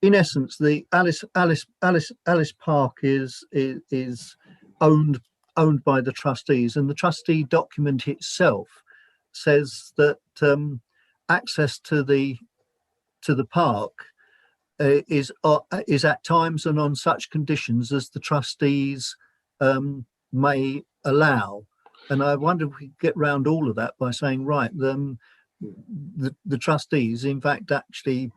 in essence, the Alice Park is owned by the trustees, and the trustee document itself says that access to the park is at times and on such conditions as the trustees may allow. And I wonder if we could get round all of that by saying, right, the trustees, in fact, actually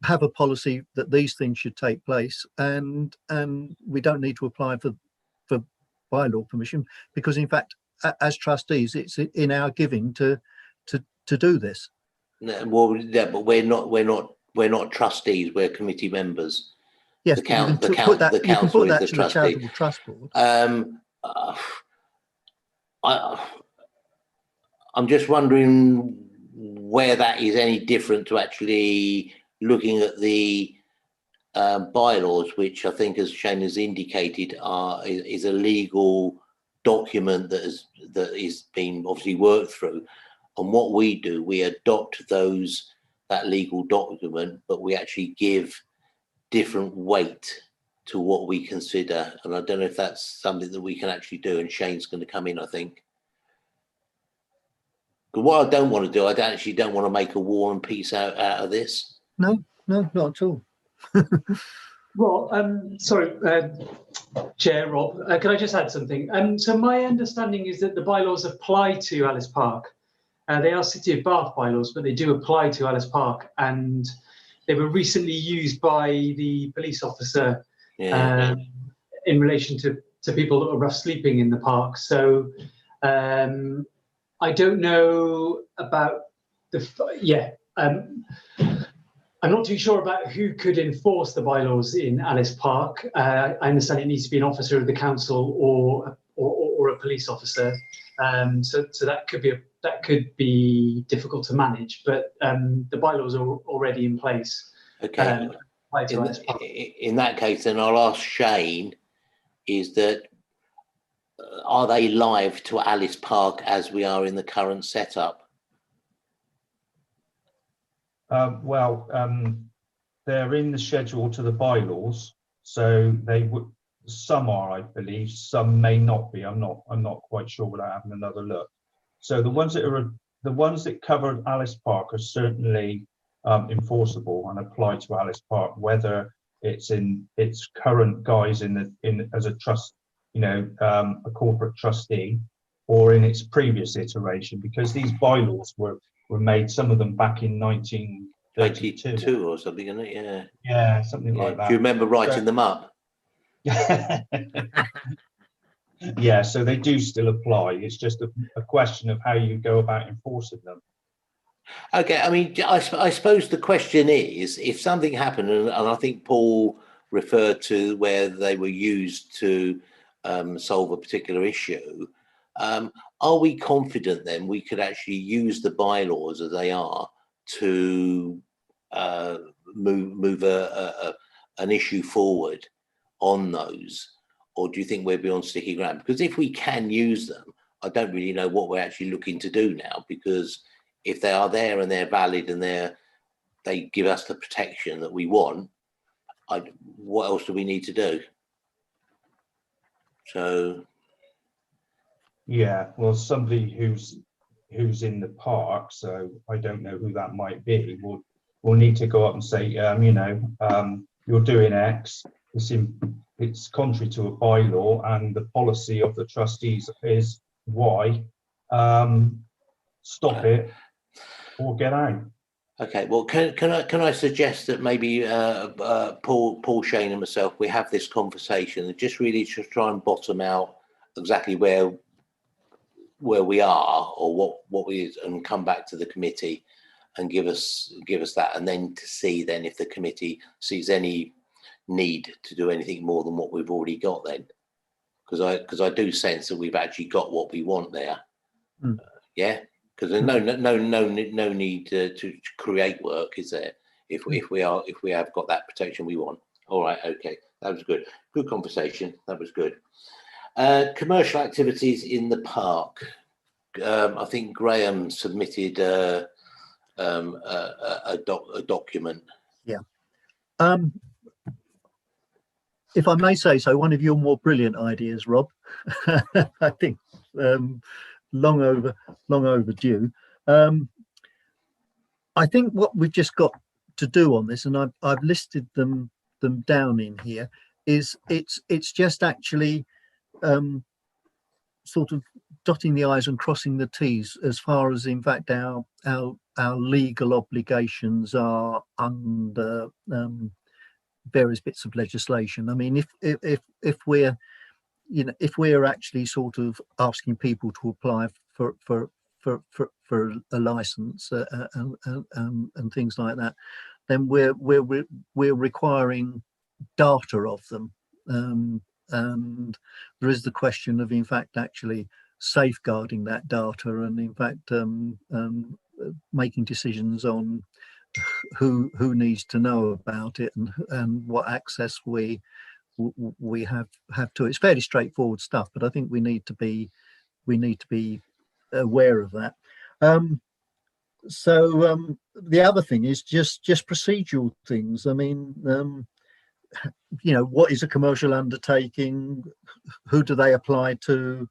have a policy that these things should take place, and we don't need to apply for bylaw permission, because in fact, as trustees, it's in our giving to do this. No, well, yeah, but we're not trustees. We're committee members. Yes, The council to the trustee. charitable trust board. I'm just wondering where that is any different to actually looking at the bylaws, which I think, as Shane has indicated, is a legal document that is being obviously worked through. And what we do, we adopt that legal document, but we actually give different weight to what we consider. And I don't know if that's something that we can actually do. And Shane's going to come in, I think. But what I don't want to do, I don't want to make a war and peace out of this. No, not at all. Well, sorry, Chair Rob, can I just add something? So my understanding is that the bylaws apply to Alice Park. They are City of Bath bylaws, but they do apply to Alice Park, and they were recently used by the police officer in relation to people that were rough sleeping in the park. So I don't know about I'm not too sure about who could enforce the bylaws in Alice Park. I understand it needs to be an officer of the council or a police officer. So that could be difficult to manage, but the bylaws are already in place. Okay. In that case, then I'll ask Shane: is that are they live to Alice Park as we are in the current setup? They're in the schedule to the bylaws, so they would. Some are, I believe. Some may not be. I'm not quite sure without having another look. So the ones that cover Alice Park are certainly enforceable and apply to Alice Park, whether it's in its current guise in as a trust, a corporate trustee, or in its previous iteration, because these bylaws were made, some of them back in 1932 or something, isn't it? Yeah, something like that. Do you remember writing them up? Yeah, so they do still apply. It's just a question of how you go about enforcing them. Okay, I mean, I suppose the question is, if something happened, and I think Paul referred to where they were used to solve a particular issue, are we confident then we could actually use the bylaws as they are to move an issue forward on those? Or do you think we're beyond sticky ground? Because if we can use them, I don't really know what we're actually looking to do now, because if they are there and they're valid and they give us the protection that we want, what else do we need to do? So, yeah, well, somebody who's in the park, so I don't know who that might be, will need to go up and say, you're doing X. It's contrary to a bylaw, and the policy of the trustees is Y. Stop it or get out. Okay, well, can I suggest that maybe Paul, Shane, and myself, we have this conversation and just try and bottom out exactly where we are or what we is, and come back to the committee and give us that, and then to see then if the committee sees any need to do anything more than what we've already got then, because I do sense that we've actually got what we want there. Yeah, because there's no need to create work, is there, if we have got that protection we want. All right, okay, that was good conversation, that was good. Commercial activities in the park. I think Graham submitted a document. Yeah. If I may say so, one of your more brilliant ideas, Rob. I think long overdue. I think what we've just got to do on this, and I've listed them down in here, is it's just actually sort of dotting the I's and crossing the T's as far as, in fact, our legal obligations are under various bits of legislation. I mean, if we're, you know, if we're actually sort of asking people to apply for a license and things like that, then we're requiring data of them, and there is the question of, in fact, actually safeguarding that data, and in fact making decisions on who needs to know about it, and what access we have to it. It's fairly straightforward stuff, but I think we need to be aware of that. So the other thing is just procedural things. I mean, you know, what is a commercial undertaking? Who do they apply to?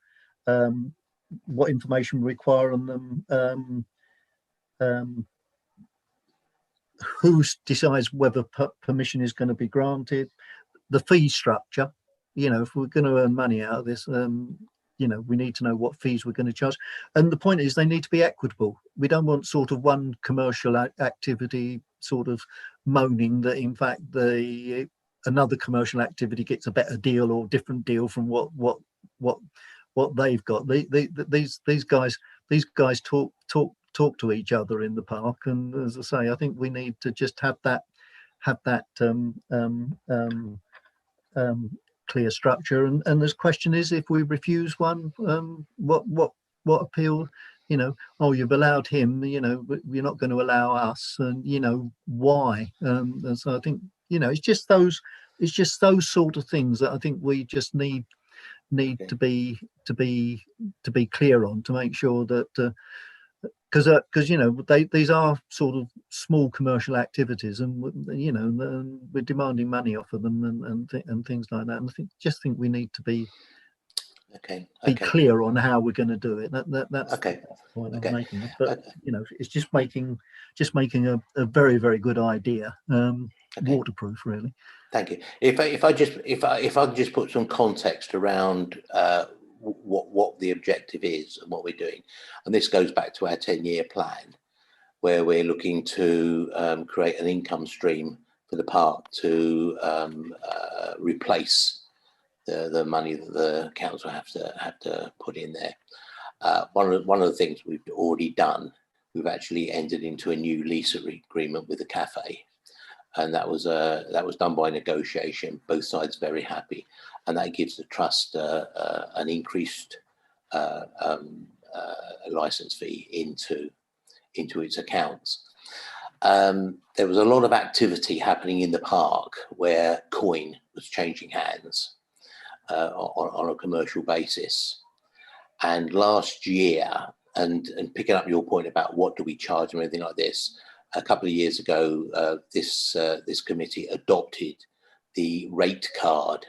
What information we require on them? Who decides whether permission is going to be granted? The fee structure. You know, if we're going to earn money out of this, you know, we need to know what fees we're going to charge. And the point is, they need to be equitable. We don't want sort of one commercial activity sort of moaning that, in fact, another commercial activity gets a better deal or different deal from what they've got. These guys talk to each other in the park, and as I say, I think we need to just have that clear structure. And this question is, if we refuse one, what appeal? You know, oh, you've allowed him, you know, but you're not going to allow us, and you know why? And so I think, you know, it's just those sort of things that I think we just need to be clear on, to make sure that because you know, these are sort of small commercial activities, and you know, we're demanding money off of them and things like that. And I think we need to be clear on how we're going to do it. That's the point I'm making. But you know, it's just making a very, very good idea, waterproof, really. Thank you. If I can just put some context around what the objective is and what we're doing, and this goes back to our 10-year plan, where we're looking to create an income stream for the park to replace the money that the council have to put in there. One of the things we've already done, we've actually entered into a new lease agreement with the cafe, and that was done by negotiation. Both sides very happy, and that gives the trust an increased license fee into its accounts. There was a lot of activity happening in the park where coin was changing hands on a commercial basis. And last year, and picking up your point about what do we charge and everything like this, a couple of years ago, this committee adopted the rate card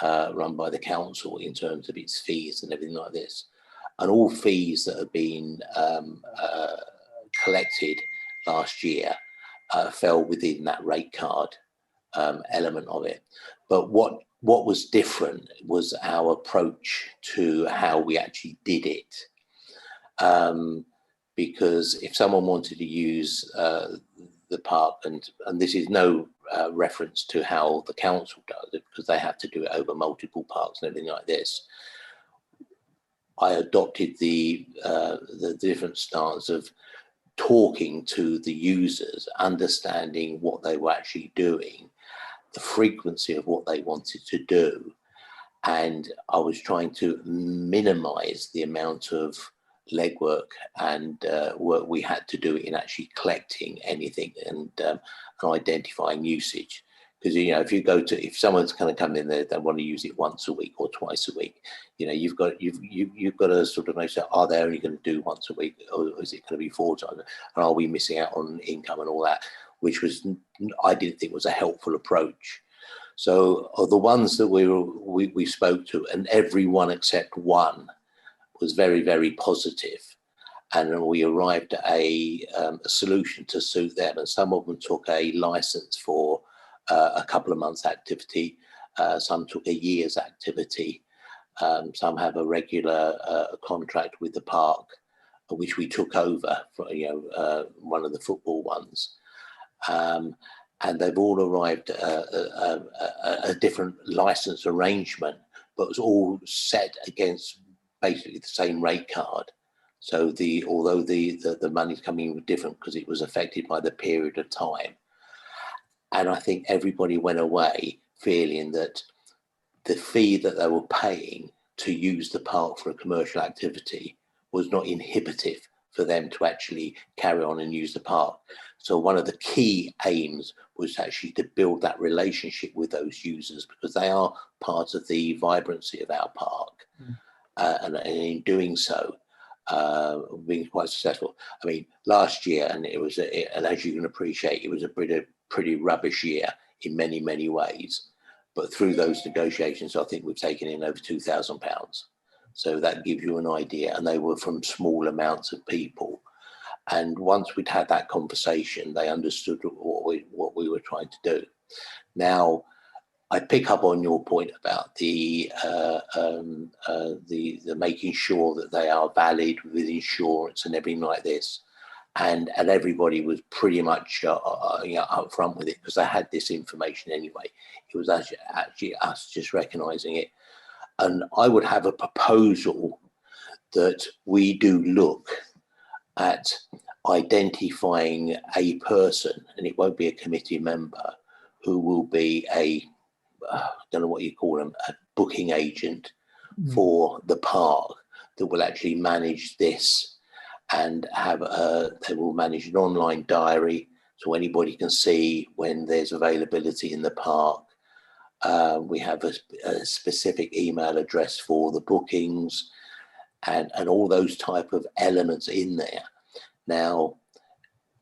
run by the council in terms of its fees and everything like this. And all fees that have been collected last year fell within that rate card element of it. But what was different was our approach to how we actually did it. Because if someone wanted to use the park, and this is no reference to how the council does it, because they have to do it over multiple parks and everything like this, I adopted the different stance of talking to the users, understanding what they were actually doing, the frequency of what they wanted to do, and I was trying to minimize the amount of legwork and work we had to do in actually collecting anything and identifying usage. Because, you know, if someone's kind of come in there, they want to use it once a week or twice a week, you know, you've got to sort of make sure, are they only going to do once a week, or is it going to be 4 times? And are we missing out on income and all that, which I didn't think was a helpful approach. So of the ones that we spoke to, and everyone except one was very, very positive. And we arrived at a solution to suit them. And some of them took a license for a couple of months activity. Some took a year's activity. Some have a regular contract with the park, which we took over for, one of the football ones. And they've all arrived at a different license arrangement, but it was all set against basically the same rate card. So although the money's coming in was different because it was affected by the period of time. And I think everybody went away feeling that the fee that they were paying to use the park for a commercial activity was not inhibitive for them to actually carry on and use the park. So one of the key aims was actually to build that relationship with those users, because they are part of the vibrancy of our park. And in doing so, being quite successful. I mean, last year, and and as you can appreciate, it was a pretty rubbish year in many, many ways. But through those negotiations, I think we've taken in over £2,000. So that gives you an idea. And they were from small amounts of people. And once we'd had that conversation, they understood what we were trying to do. Now, I pick up on your point about the making sure that they are valid with insurance and everything like this. And everybody was pretty much up front with it, because they had this information anyway. It was actually us just recognising it. And I would have a proposal that we do look at identifying a person, and it won't be a committee member, who will be I don't know what you call them, a booking agent for the park, that will actually manage this and they will manage an online diary, so anybody can see when there's availability in the park. We have a specific email address for the bookings and all those type of elements in there. Now,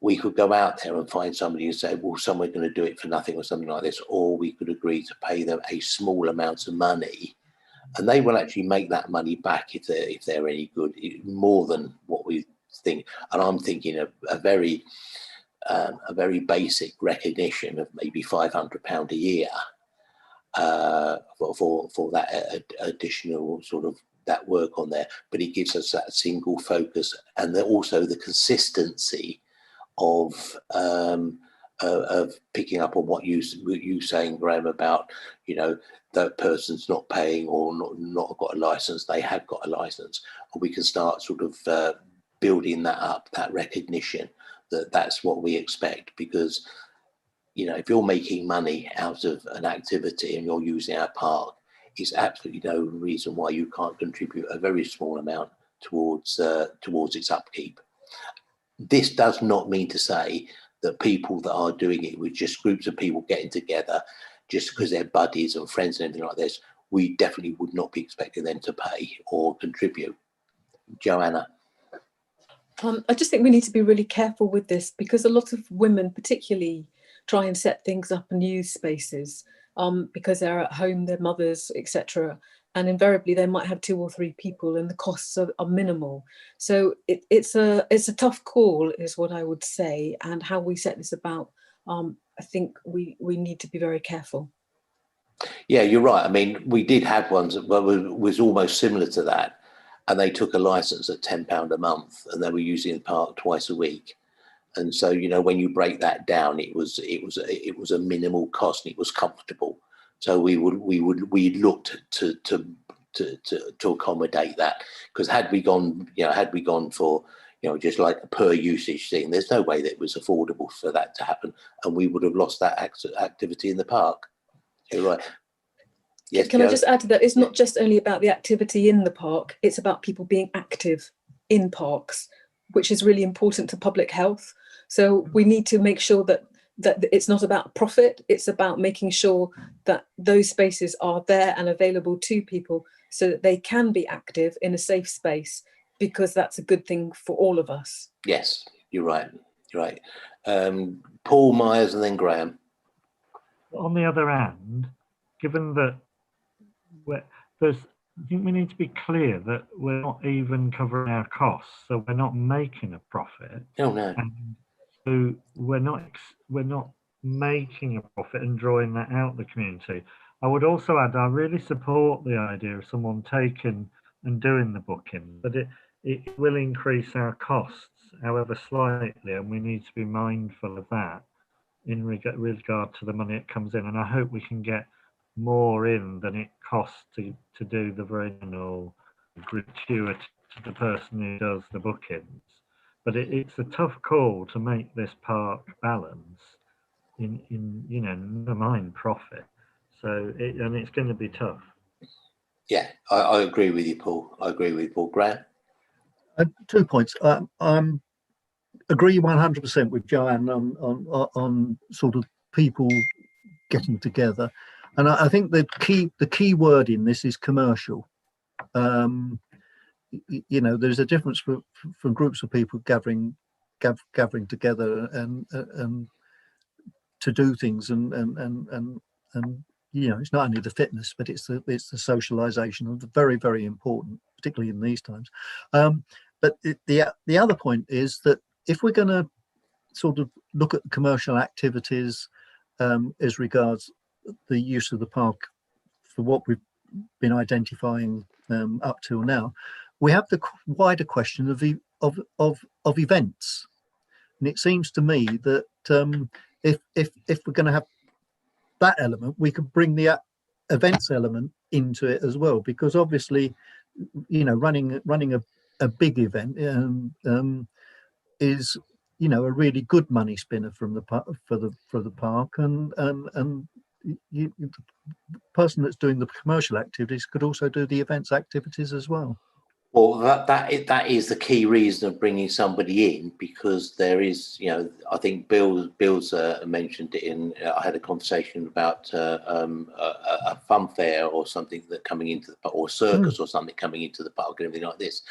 we could go out there and find somebody and say, well, someone's going to do it for nothing or something like this, or we could agree to pay them a small amount of money, and they will actually make that money back if they're any good, more than what we think. And I'm thinking of a very basic recognition of maybe £500 a year for that additional sort of that work on there. But it gives us that single focus, and also the consistency of picking up on what you saying, Graham, about that person's not paying or not got a license. They have got a license, and we can start sort of building that up, that recognition that's what we expect. Because if you're making money out of an activity and you're using our park, it's absolutely no reason why you can't contribute a very small amount towards its upkeep. This does not mean to say that people that are doing it with just groups of people getting together just because they're buddies and friends and everything like this, we definitely would not be expecting them to pay or contribute. Joanna? I just think we need to be really careful with this, because a lot of women particularly try and set things up and use spaces because they're at home, their mothers, etc. And invariably they might have 2 or 3 people and the costs are minimal. So it's a tough call is what I would say. And how we set this about, I think we need to be very careful. Yeah, you're right. I mean, we did have ones that was almost similar to that. And they took a license at £10 a month, and they were using the park twice a week. And so, when you break that down, it was a minimal cost, and it was comfortable. So we looked to accommodate that, because had we gone for just like a per usage thing, there's no way that it was affordable for that to happen, and we would have lost that activity in the park. You're right. Yes, Can I just add to that? It's not just only about the activity in the park, it's about people being active in parks, which is really important to public health. So we need to make sure that it's not about profit, it's about making sure that those spaces are there and available to people so that they can be active in a safe space, because that's a good thing for all of us. Yes, you're right. You're right. Paul, Myers, and then Graham. On the other hand, given that I think we need to be clear that we're not even covering our costs, so we're not making a profit. Oh no. And so we're not making a profit and drawing that out the community. I would also add, I really support the idea of someone taking and doing the booking, but it will increase our costs, however slightly, and we need to be mindful of that in regard to the money that comes in. And I hope we can get more in than it costs to do the original gratuity to the person who does the bookings. But it's a tough call to make this park balance in you know, never mind profit. So and it's going to be tough. Yeah, I agree with you, Paul. I agree with you, Paul. Grant? 2 points. I'm agree 100% with Joanne on sort of people getting together, and I think the key word in this is commercial. You know, there's a difference for groups of people gathering together and to do things and you know, it's not only the fitness, but it's the socialization, and very, very important, particularly in these times. But the other point is that if we're going to sort of look at commercial activities as regards the use of the park for what we've been identifying up till now, we have the wider question of events, and it seems to me that if we're going to have that element, we could bring the events element into it as well, because obviously, you know, running a big event is, you know, a really good money spinner from the for the park, and the person that's doing the commercial activities could also do the events activities as well. Well, that is the key reason of bringing somebody in, because there is, you know, I think Bill's mentioned it in. I had a conversation about a fun fair or something that coming into the park, or circus or something coming into the park and everything like this,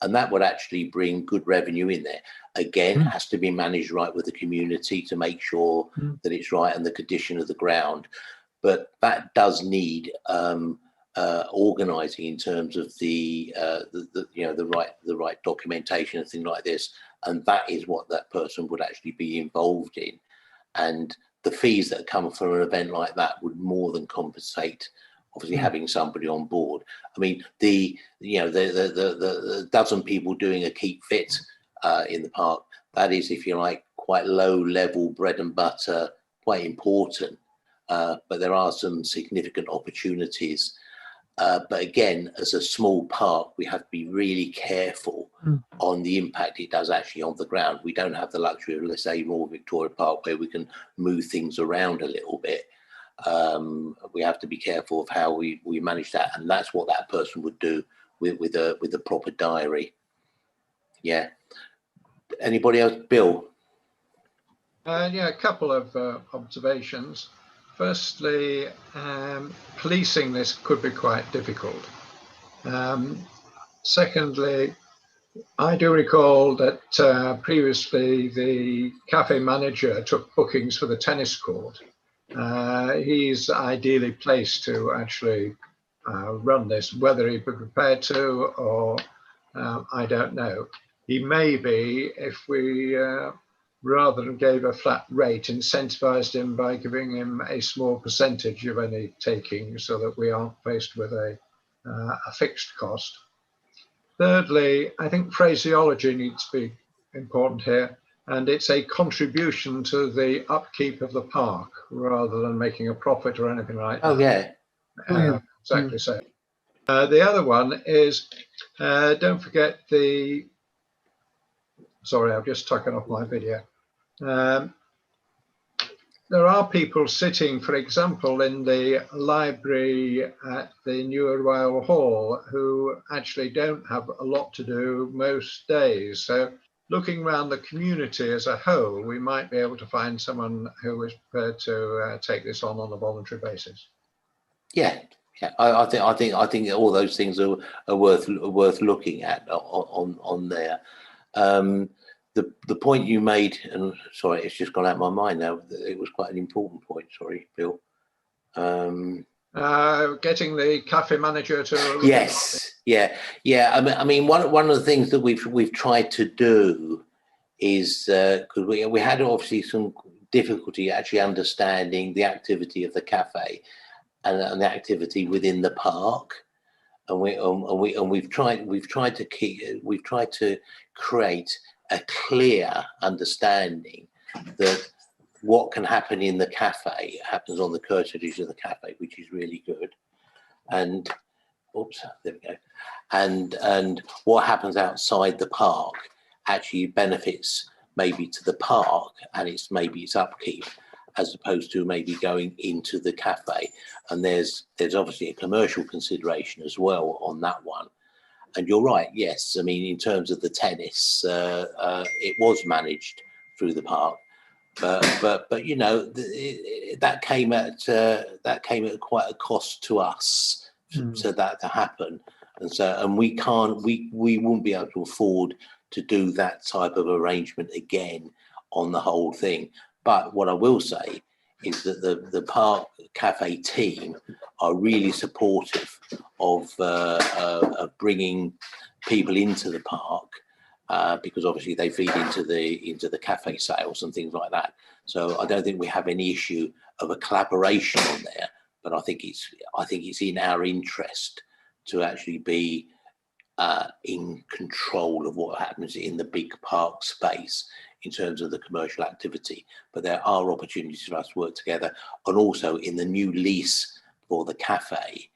and that would actually bring good revenue in there. Again, has to be managed right with the community to make sure that it's right and the condition of the ground, but that does need organising in terms of the you know, the right documentation and things like this, and that is what that person would actually be involved in, and the fees that come from an event like that would more than compensate obviously having somebody on board. I mean, the dozen people doing a keep fit in the park, that is, if you like, quite low level bread and butter, quite important, but there are some significant opportunities. But again, as a small park, we have to be really careful on the impact it does actually on the ground. We don't have the luxury of, let's say, Royal Victoria Park, where we can move things around a little bit. We have to be careful of how we manage that, and that's what that person would do with a proper diary. Yeah. Anybody else? Bill? Yeah, a couple of observations. Firstly, policing this could be quite difficult. Secondly, I do recall that previously the cafe manager took bookings for the tennis court. He's ideally placed to actually run this, whether he'd be prepared to or I don't know. He may be, if we rather than gave a flat rate, incentivized him by giving him a small percentage of any taking, so that we aren't faced with a fixed cost. Thirdly, I think phraseology needs to be important here, and it's a contribution to the upkeep of the park rather than making a profit or anything like that. Oh, yeah. Exactly so. The other one is, don't forget the, sorry, I've just taken off my video. There are people sitting, for example, in the library at the New Royal Hall who actually don't have a lot to do most days. So looking around the community as a whole, we might be able to find someone who is prepared to take this on a voluntary basis. Yeah. Yeah, I think all those things are worth looking at on there. The point you made, and sorry, it's just gone out of my mind now. It was quite an important point. Sorry, Bill. Getting the cafe manager to. Yes, yeah. I mean, one of the things that we've tried to do is, because we had obviously some difficulty actually understanding the activity of the cafe, and the activity within the park, and we've tried to create a clear understanding that what can happen in the cafe happens on the curtilage of the cafe, which is really good. And oops, there we go. And what happens outside the park actually benefits maybe to the park and its upkeep, as opposed to maybe going into the cafe. And there's obviously a commercial consideration as well on that one. And you're right, yes. I mean, in terms of the tennis, it was managed through the park, but you know, that came at quite a cost to us for that to happen. And we won't be able to afford to do that type of arrangement again on the whole thing. But what I will say is that the Park Cafe team are really supportive of bringing people into the park, because obviously they feed into the cafe sales and things like that. So I don't think we have any issue of a collaboration on there. But I think it's in our interest to actually be in control of what happens in the big park space in terms of the commercial activity. But there are opportunities for us to work together. And also in the new lease for the cafe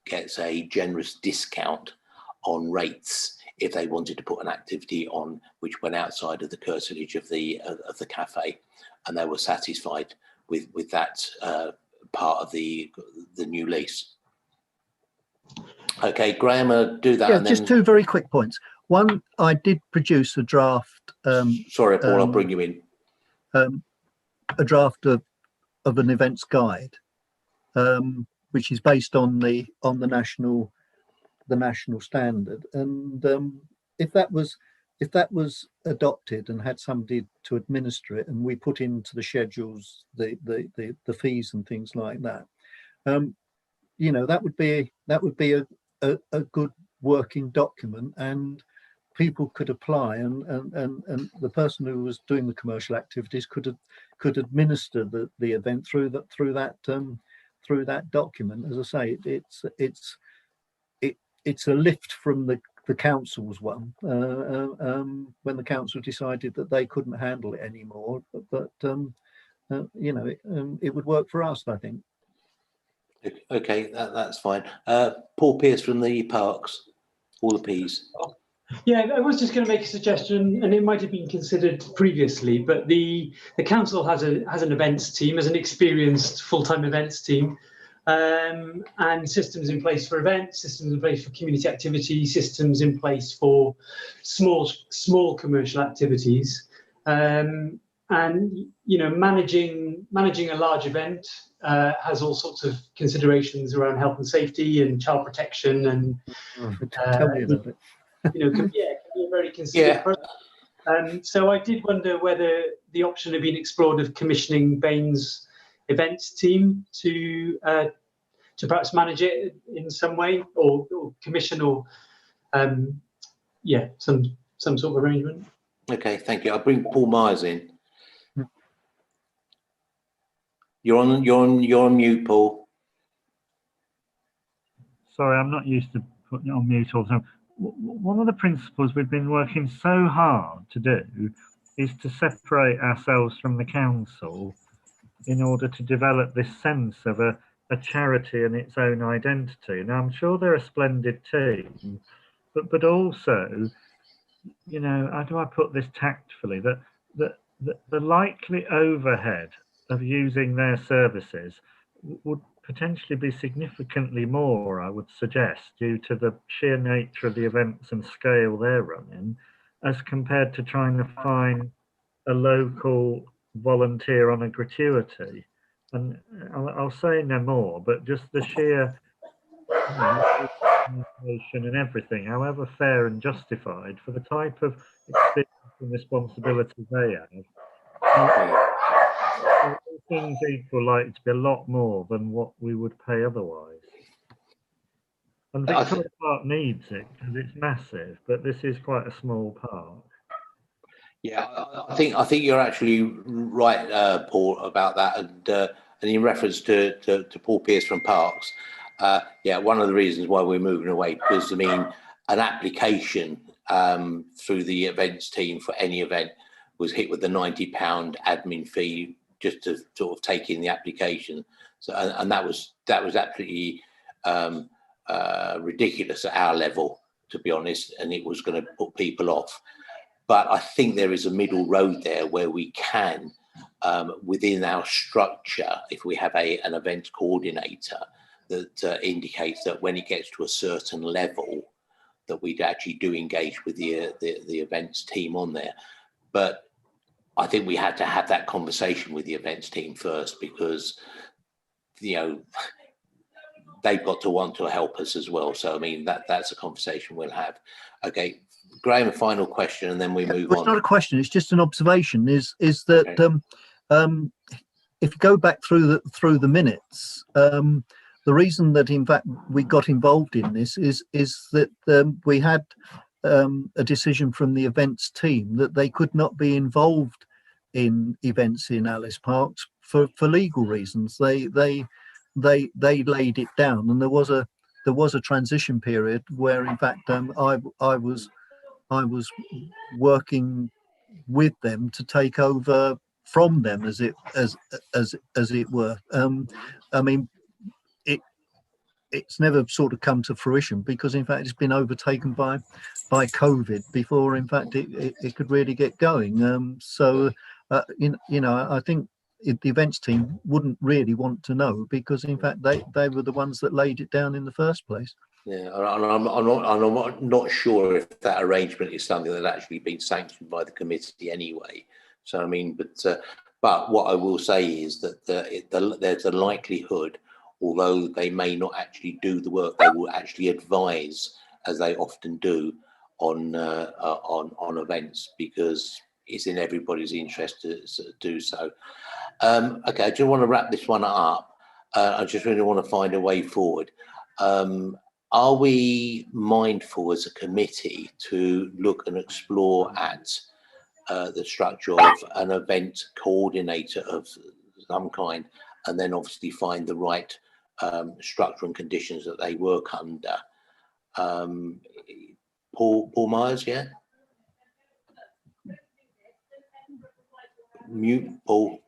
gets a generous discount on rates if they wanted to put an activity on which went outside of the curtilage of the cafe, and they were satisfied with that part of the new lease. Okay, Graham, do that. Yeah, and just then... two very quick points. One, I did produce a draft. Sorry, Paul, I'll bring you in. A draft of an events guide, which is based on the national standard. And if that was adopted and had somebody to administer it, and we put into the schedules the fees and things like that, you know, that would be a good working document, and people could apply, and the person who was doing the commercial activities could administer the event through that document. As I say, it's a lift from the council's one, when the council decided that they couldn't handle it anymore. But you know, it would work for us, I think. Okay, that's fine. Paul Pierce from the Parks, all the P's. Yeah, I was just going to make a suggestion, and it might have been considered previously, but the council has an events team, has an experienced full-time events team, and systems in place for events, systems in place for community activity, systems in place for small commercial activities, and you know, managing a large event has all sorts of considerations around health and safety and child protection, and tell me about it. You know, can be a very considered process. So I did wonder whether the option had been explored of commissioning Bain's events team to perhaps manage it in some way, or commission, or some sort of arrangement. Okay, thank you. I'll bring Paul Myers in. You're on mute, Paul. Sorry, I'm not used to putting it on mute all the time. One of the principles we've been working so hard to do is to separate ourselves from the council in order to develop this sense of a charity and its own identity. Now, I'm sure they're a splendid team, but also, you know, how do I put this tactfully, that the likely overhead of using their services would potentially be significantly more, I would suggest, due to the sheer nature of the events and scale they're running, as compared to trying to find a local volunteer on a gratuity. And I'll say no more, but just the sheer information and everything, however fair and justified, for the type of experience and responsibility they have, things equal likely to be a lot more than what we would pay otherwise. And Victoria Park needs it because it's massive, but this is quite a small park. Yeah, I think you're actually right, Paul, about that. And in reference to Paul Pierce from Parks, yeah, one of the reasons why we're moving away, because I mean, an application through the events team for any event was hit with the £90 admin fee just to sort of take in the application. So, and that was absolutely ridiculous at our level, to be honest, and it was going to put people off. But I think there is a middle road there where we can, within our structure, if we have an event coordinator that indicates that when it gets to a certain level, that we'd actually do engage with the events team on there. But I think we had to have that conversation with the events team first, because, you know, they've got to want to help us as well. So, I mean, that's a conversation we'll have. Okay, Graham, a final question, and then we move on. It's not a question, it's just an observation, is that okay. If you go back through the minutes, the reason that in fact we got involved in this is that we had a decision from the events team that they could not be involved in events in Alice Parks for legal reasons. They laid it down, and there was a transition period where in fact I was working with them to take over from them, as it were. I mean, it's never sort of come to fruition, because in fact it's been overtaken by COVID before in fact it could really get going. So you know, I think the events team wouldn't really want to know, because in fact they were the ones that laid it down in the first place. Yeah, and I'm not sure if that arrangement is something that actually been sanctioned by the committee anyway. So I mean, but what I will say is that there's a likelihood, although they may not actually do the work, they will actually advise, as they often do, on events, because it's in everybody's interest to do so. Okay, I just want to wrap this one up. I just really want to find a way forward. Are we mindful as a committee to look and explore at the structure of an event coordinator of some kind, and then obviously find the right structure and conditions that they work under? Paul Myers, yeah? Mute, Paul.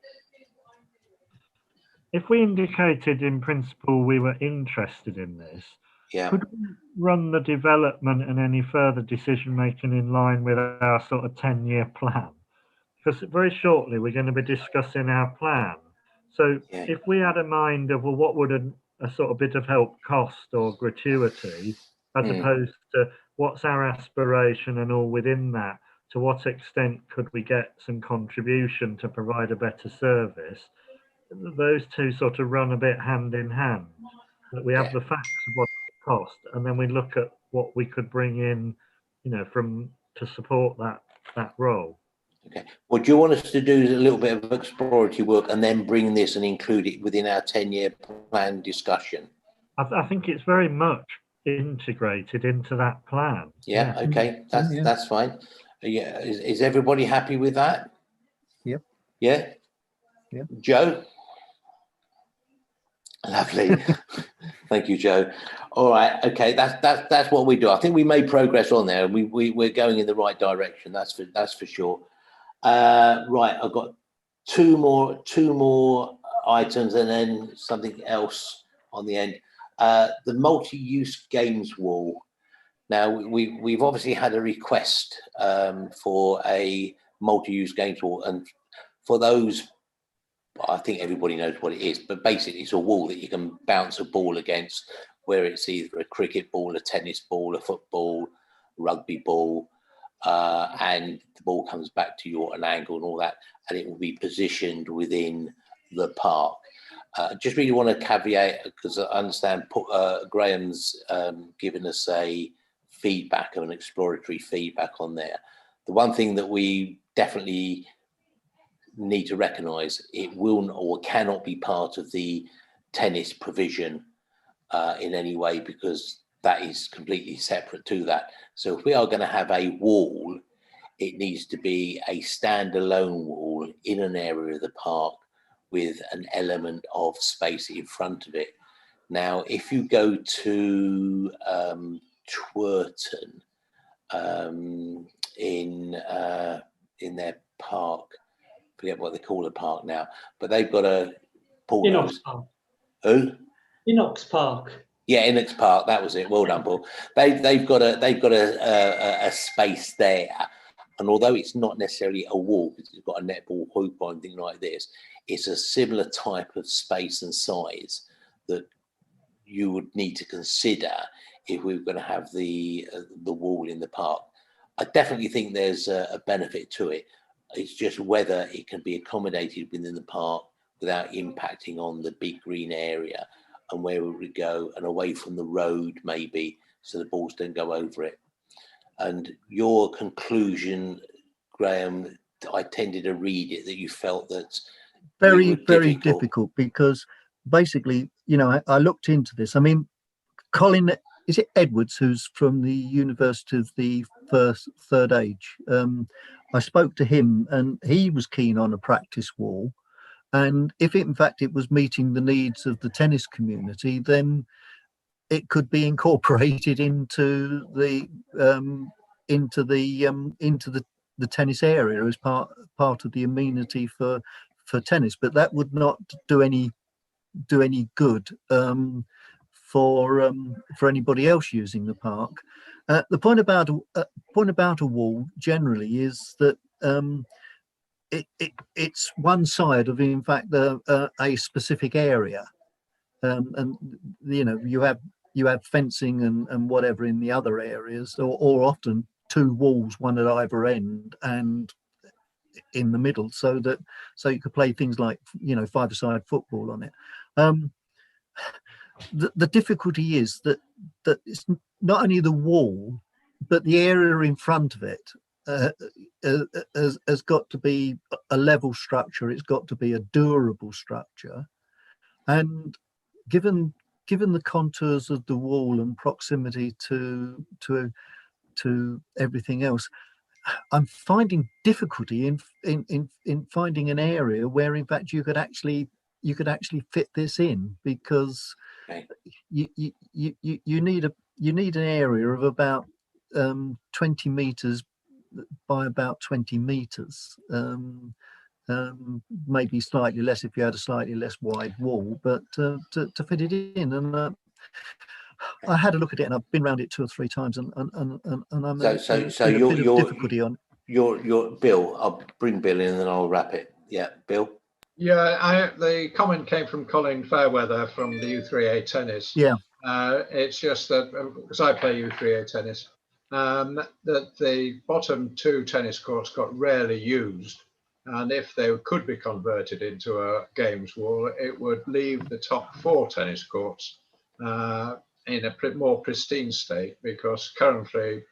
If we indicated in principle we were interested in this, yeah, could we run the development and any further decision making in line with our sort of 10-year plan? Because very shortly we're going to be discussing our plan. So yeah. If we had a mind of, well, what would a sort of bit of help cost or gratuity, as opposed to what's our aspiration and all within that, to what extent could we get some contribution to provide a better service? Those two sort of run a bit hand in hand. That we have the facts of what it cost, and then we look at what we could bring in, you know, to support that role. Okay. Well, do you want us to do a little bit of exploratory work and then bring this and include it within our 10-year plan discussion? I think it's very much integrated into that plan. Yeah. Okay. That's fine. Yeah. Is everybody happy with that? Yep. Yeah. Yeah. Joe. Lovely. Thank you, Joe. All right. Okay. That's what we do. I think we made progress on there. We're going in the right direction. That's for sure. Right. I've got two more items and then something else on the end. The multi-use games wall. Now we've obviously had a request for a multi-use games wall, and for those, I think everybody knows what it is, but basically it's a wall that you can bounce a ball against, where it's either a cricket ball, a tennis ball, a football, rugby ball, and the ball comes back to you at an angle and all that, and it will be positioned within the park. Just really want to caveat, because I understand Graham's given us a feedback, an exploratory feedback on there. The one thing that we definitely need to recognise, it will or cannot be part of the tennis provision in any way, because that is completely separate to that. So if we are going to have a wall, it needs to be a standalone wall in an area of the park with an element of space in front of it. Now, if you go to Twerton, in their park, forget what they call the park now, but they've got a Paul Inox Park. Who? Inox Park. Yeah, Inox Park. That was it. Well done, Paul. They've got a space there, and although it's not necessarily a wall, because it's got a netball hoop or anything like this, it's a similar type of space and size that you would need to consider if we were going to have the wall in the park. I definitely think there's a benefit to it. It's just whether it can be accommodated within the park without impacting on the big green area, and where we would go and away from the road maybe, so the balls don't go over it. And your conclusion, Graham, I tended to read it that you felt that very difficult, because basically, you know, I looked into this. I mean, Colin, is it Edwards, who's from the University of the Third Age? I spoke to him, and he was keen on a practice wall. And if in fact it was meeting the needs of the tennis community, then it could be incorporated into the tennis area as part of the amenity for tennis. But that would not do any good for anybody else using the park. The point about a wall generally is that it's one side of, in fact, a specific area, and you know, you have fencing and whatever in the other areas, or often two walls, one at either end and in the middle, so you could play things like, you know, five-a-side football on it. The difficulty is that it's not only the wall, but the area in front of it has got to be a level structure. It's got to be a durable structure, and given the contours of the wall and proximity to everything else, I'm finding difficulty in finding an area where in fact you could actually fit this in, because you need an area of about 20 meters by about 20 meters, maybe slightly less if you had a slightly less wide wall, but to fit it in. And I had a look at it, and I've been around it 2 or 3 times, and I'm so a bit of difficulty on your Bill. I'll bring Bill in and then I'll wrap it. Yeah, Bill. Yeah, the comment came from Colin Fairweather from the U3A tennis. Yeah. It's just that, because I play U3A tennis, that the bottom 2 tennis courts got rarely used, and if they could be converted into a games wall, it would leave the top 4 tennis courts in a more pristine state, because currently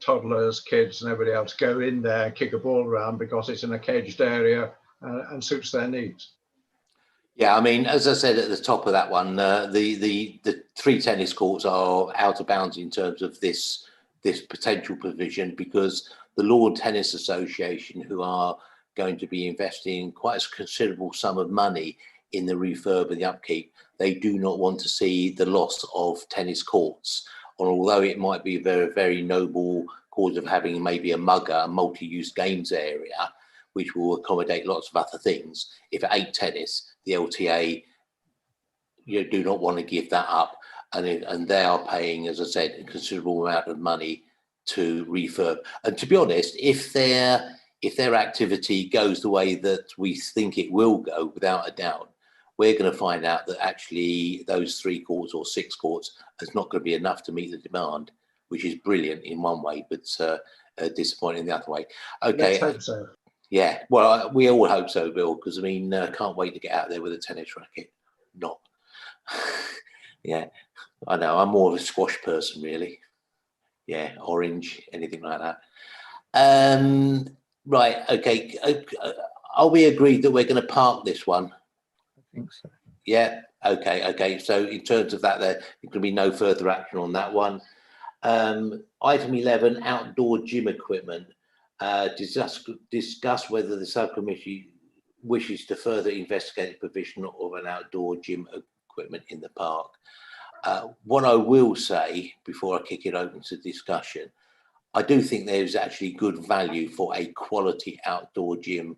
toddlers, kids and everybody else go in there and kick a ball around because it's in a caged area and suits their needs. Yeah, I mean, as I said at the top of that one, the 3 tennis courts are out of bounds in terms of this potential provision, because the Lawn Tennis Association, who are going to be investing quite a considerable sum of money in the refurb and the upkeep, they do not want to see the loss of tennis courts. And although it might be a very, very noble cause of having maybe a multi-use games area, which will accommodate lots of other things, if it ain't tennis, the LTA, you do not want to give that up, and they are paying, as I said, a considerable amount of money to refurb. And to be honest, if their activity goes the way that we think it will go, without a doubt, we're going to find out that actually those 3 courts or 6 courts is not going to be enough to meet the demand, which is brilliant in one way, but disappointing the other way. Okay. Let's hope so. Yeah, well, we all hope so, Bill, because I mean, can't wait to get out there with a tennis racket. Not. Yeah, I know. I'm more of a squash person, really. Yeah, orange, anything like that. Right. Okay. Are we agreed that we're going to park this one? I think so. Yeah. Okay. Okay. So in terms of that, there can be no further action on that one. Item 11: outdoor gym equipment. Discuss whether the subcommittee wishes to further investigate the provision of an outdoor gym equipment in the park. What I will say before I kick it open to discussion, I do think there's actually good value for a quality outdoor gym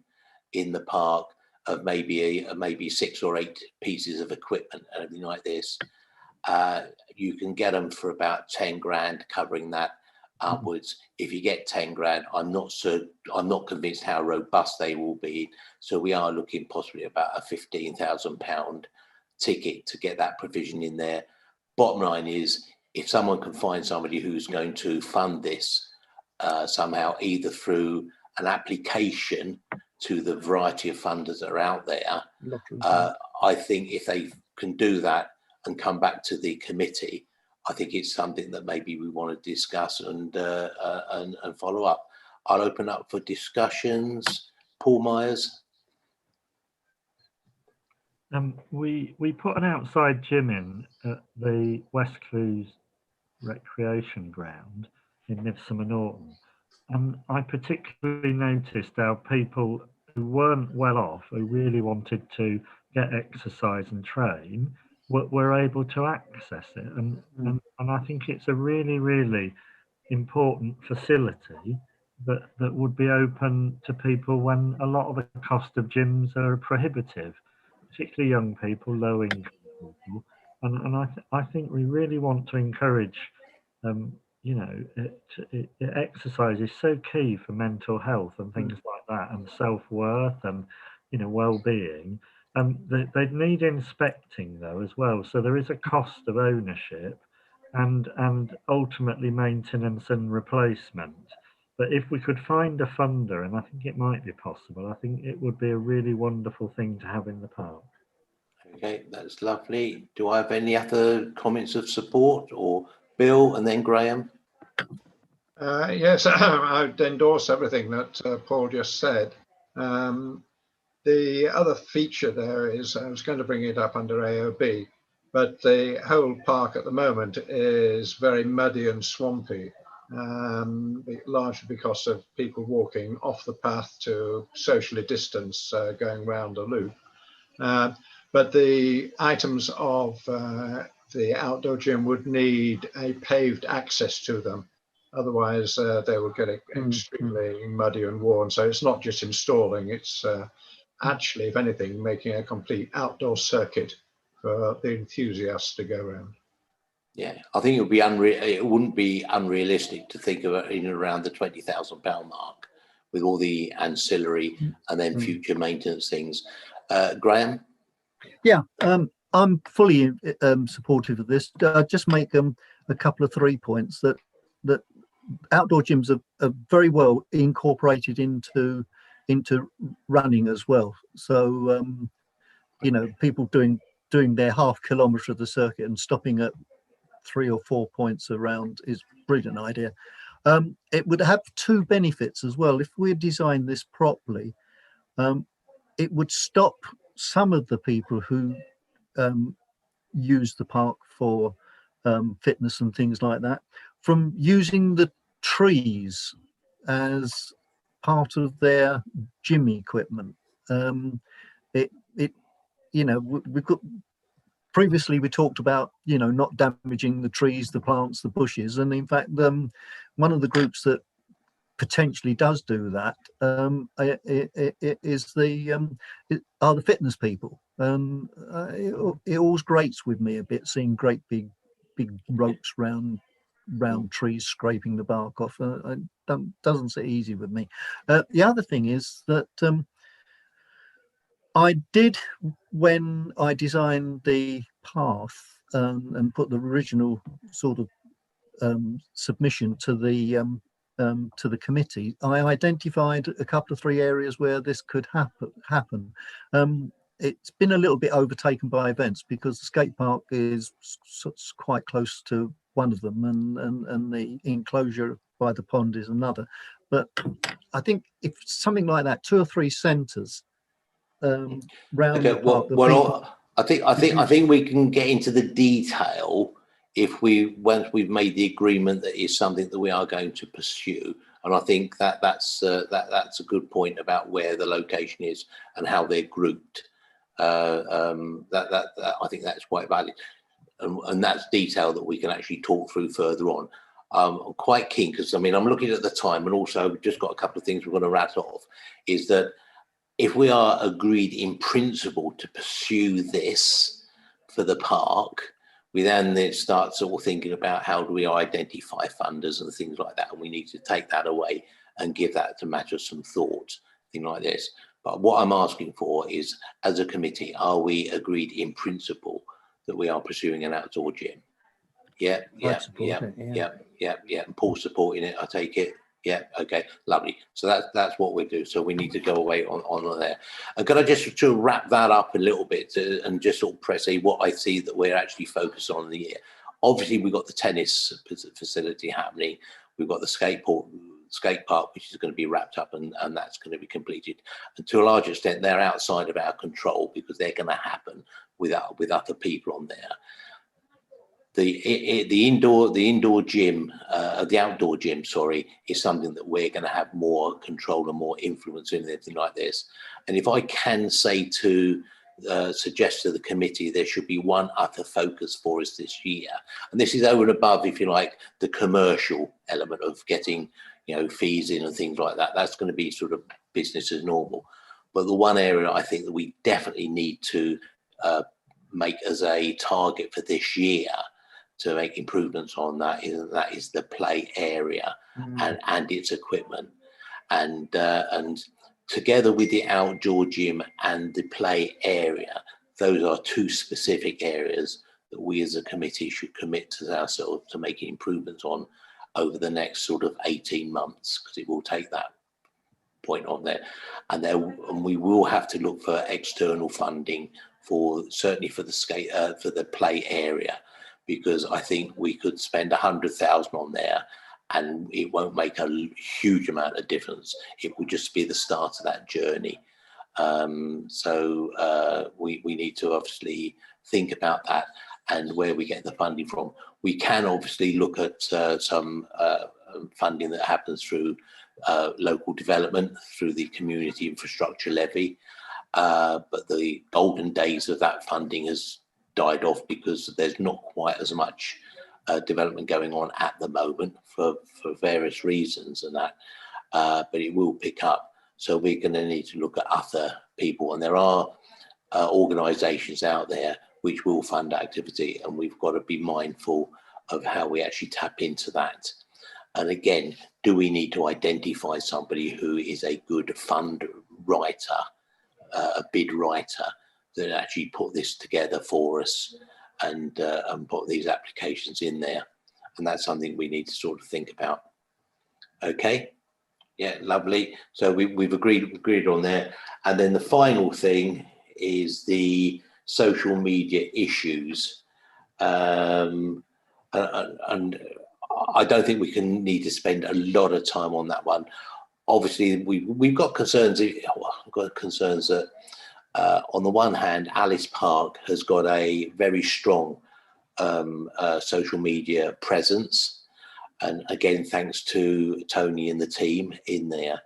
in the park of maybe 6 or 8 pieces of equipment and everything like this. You can get them for about 10 grand, covering that upwards. If you get 10 grand, I'm not convinced how robust they will be. So we are looking possibly about a £15,000 ticket to get that provision in there. Bottom line is, if someone can find somebody who's going to fund this somehow, either through an application to the variety of funders that are out there, I think if they can do that and come back to the committee, I think it's something that maybe we want to discuss and follow up. I'll open up for discussions. Paul Myers. We put an outside gym in at the West Clews Recreation Ground in Midsummer Norton, and I particularly noticed how people who weren't well off, who really wanted to get exercise and train, were able to access it, and I think it's a really, really important facility that would be open to people when a lot of the cost of gyms are prohibitive, particularly young people, low income people, and I think we really want to encourage, you know, exercise is so key for mental health and things like that, and self-worth and, you know, well-being. They need inspecting though as well, so there is a cost of ownership and ultimately maintenance and replacement. But if we could find a funder, and I think it might be possible, I think it would be a really wonderful thing to have in the park. Okay, that's lovely. Do I have any other comments of support? Or Bill and then Graham? Yes, I'd endorse everything that Paul just said. The other feature there is, I was going to bring it up under AOB, but the whole park at the moment is very muddy and swampy, largely because of people walking off the path to socially distance going round a loop. But the items of the outdoor gym would need a paved access to them. Otherwise, they will get extremely muddy and worn. So it's not just installing, it's actually, if anything, making a complete outdoor circuit for the enthusiasts to go around. Yeah, I think it wouldn't be unrealistic to think of it in around the £20,000 mark with all the ancillary and then future maintenance things. Graham? Yeah, I'm fully supportive of this. Just make a couple of 3 points that outdoor gyms are very well incorporated into running as well. So you know, people doing their half kilometre of the circuit and stopping at 3 or 4 points around is a brilliant idea. It would have 2 benefits as well. If we design this properly, it would stop some of the people who use the park for fitness and things like that from using the trees as part of their gym equipment. You know, we've got previously we talked about, you know, not damaging the trees, the plants, the bushes, and in fact one of the groups that potentially does do that are the fitness people. It always grates with me a bit seeing great big ropes round trees scraping the bark off. Doesn't sit easy with me. The other thing is that I did, when I designed the path and put the original sort of submission to the committee, I identified a couple of 3 areas where this could happen. It's been a little bit overtaken by events because the skate park is quite close to one of them, and the enclosure by the pond is another. But I think if something like that, 2 or 3 centres round the park. I think we can get into the detail once we've made the agreement that is something that we are going to pursue. And I think that's a good point about where the location is and how they're grouped. I think that's quite valid, and that's detail that we can actually talk through further on. I'm quite keen, because I mean, I'm looking at the time, and also we've just got a couple of things we're going to rattle off. Is that if we are agreed in principle to pursue this for the park, we then start sort of thinking about how do we identify funders and things like that, and we need to take that away and give that to matter some thought, thing like this. But what I'm asking for is, as a committee, are we agreed in principle that we are pursuing an outdoor gym? Yeah. And Paul's supporting it, I take it. Yeah, okay, lovely. So that's what we do. So we need to go away on there. And can I just to wrap that up a little bit and just sort of press what I see that we're actually focused on in the year. Obviously, we've got the tennis facility happening. We've got the skate park, which is going to be wrapped up, and that's going to be completed. And to a large extent, they're outside of our control because they're going to happen with other people on there. The outdoor gym, sorry, is something that we're going to have more control and more influence in, anything like this. And if I can say suggest to the committee, there should be one other focus for us this year, and this is over and above, if you like, the commercial element of getting, fees in and things like that. That's going to be sort of business as normal. But the one area I think that we definitely need to make as a target for this year to make improvements on that is the play area and its equipment, and together with the outdoor gym and the play area, those are two specific areas that we as a committee should commit to ourselves to making improvements on over the next sort of 18 months, because it will take that point on there. And we will have to look for external funding certainly for the play area, because I think we could spend 100,000 on there and it won't make a huge amount of difference. It will just be the start of that journey. So we need to obviously think about that and where we get the funding from. We can obviously look at some funding that happens through local development, through the community infrastructure levy, but the golden days of that funding has died off because there's not quite as much development going on at the moment for various reasons and that, but it will pick up. So we're going to need to look at other people, and there are organisations out there which will fund activity, and we've got to be mindful of how we actually tap into that. And again, do we need to identify somebody who is a good fund writer, a bid writer, that actually put this together for us and put these applications in there? And that's something we need to sort of think about. Okay, yeah, lovely. So we've agreed on there. And then the final thing is the social media issues. And I don't think we need to spend a lot of time on that one. Obviously, we've got concerns. I've got concerns that on the one hand, Alice Park has got a very strong social media presence, and again, thanks to Tony and the team in there.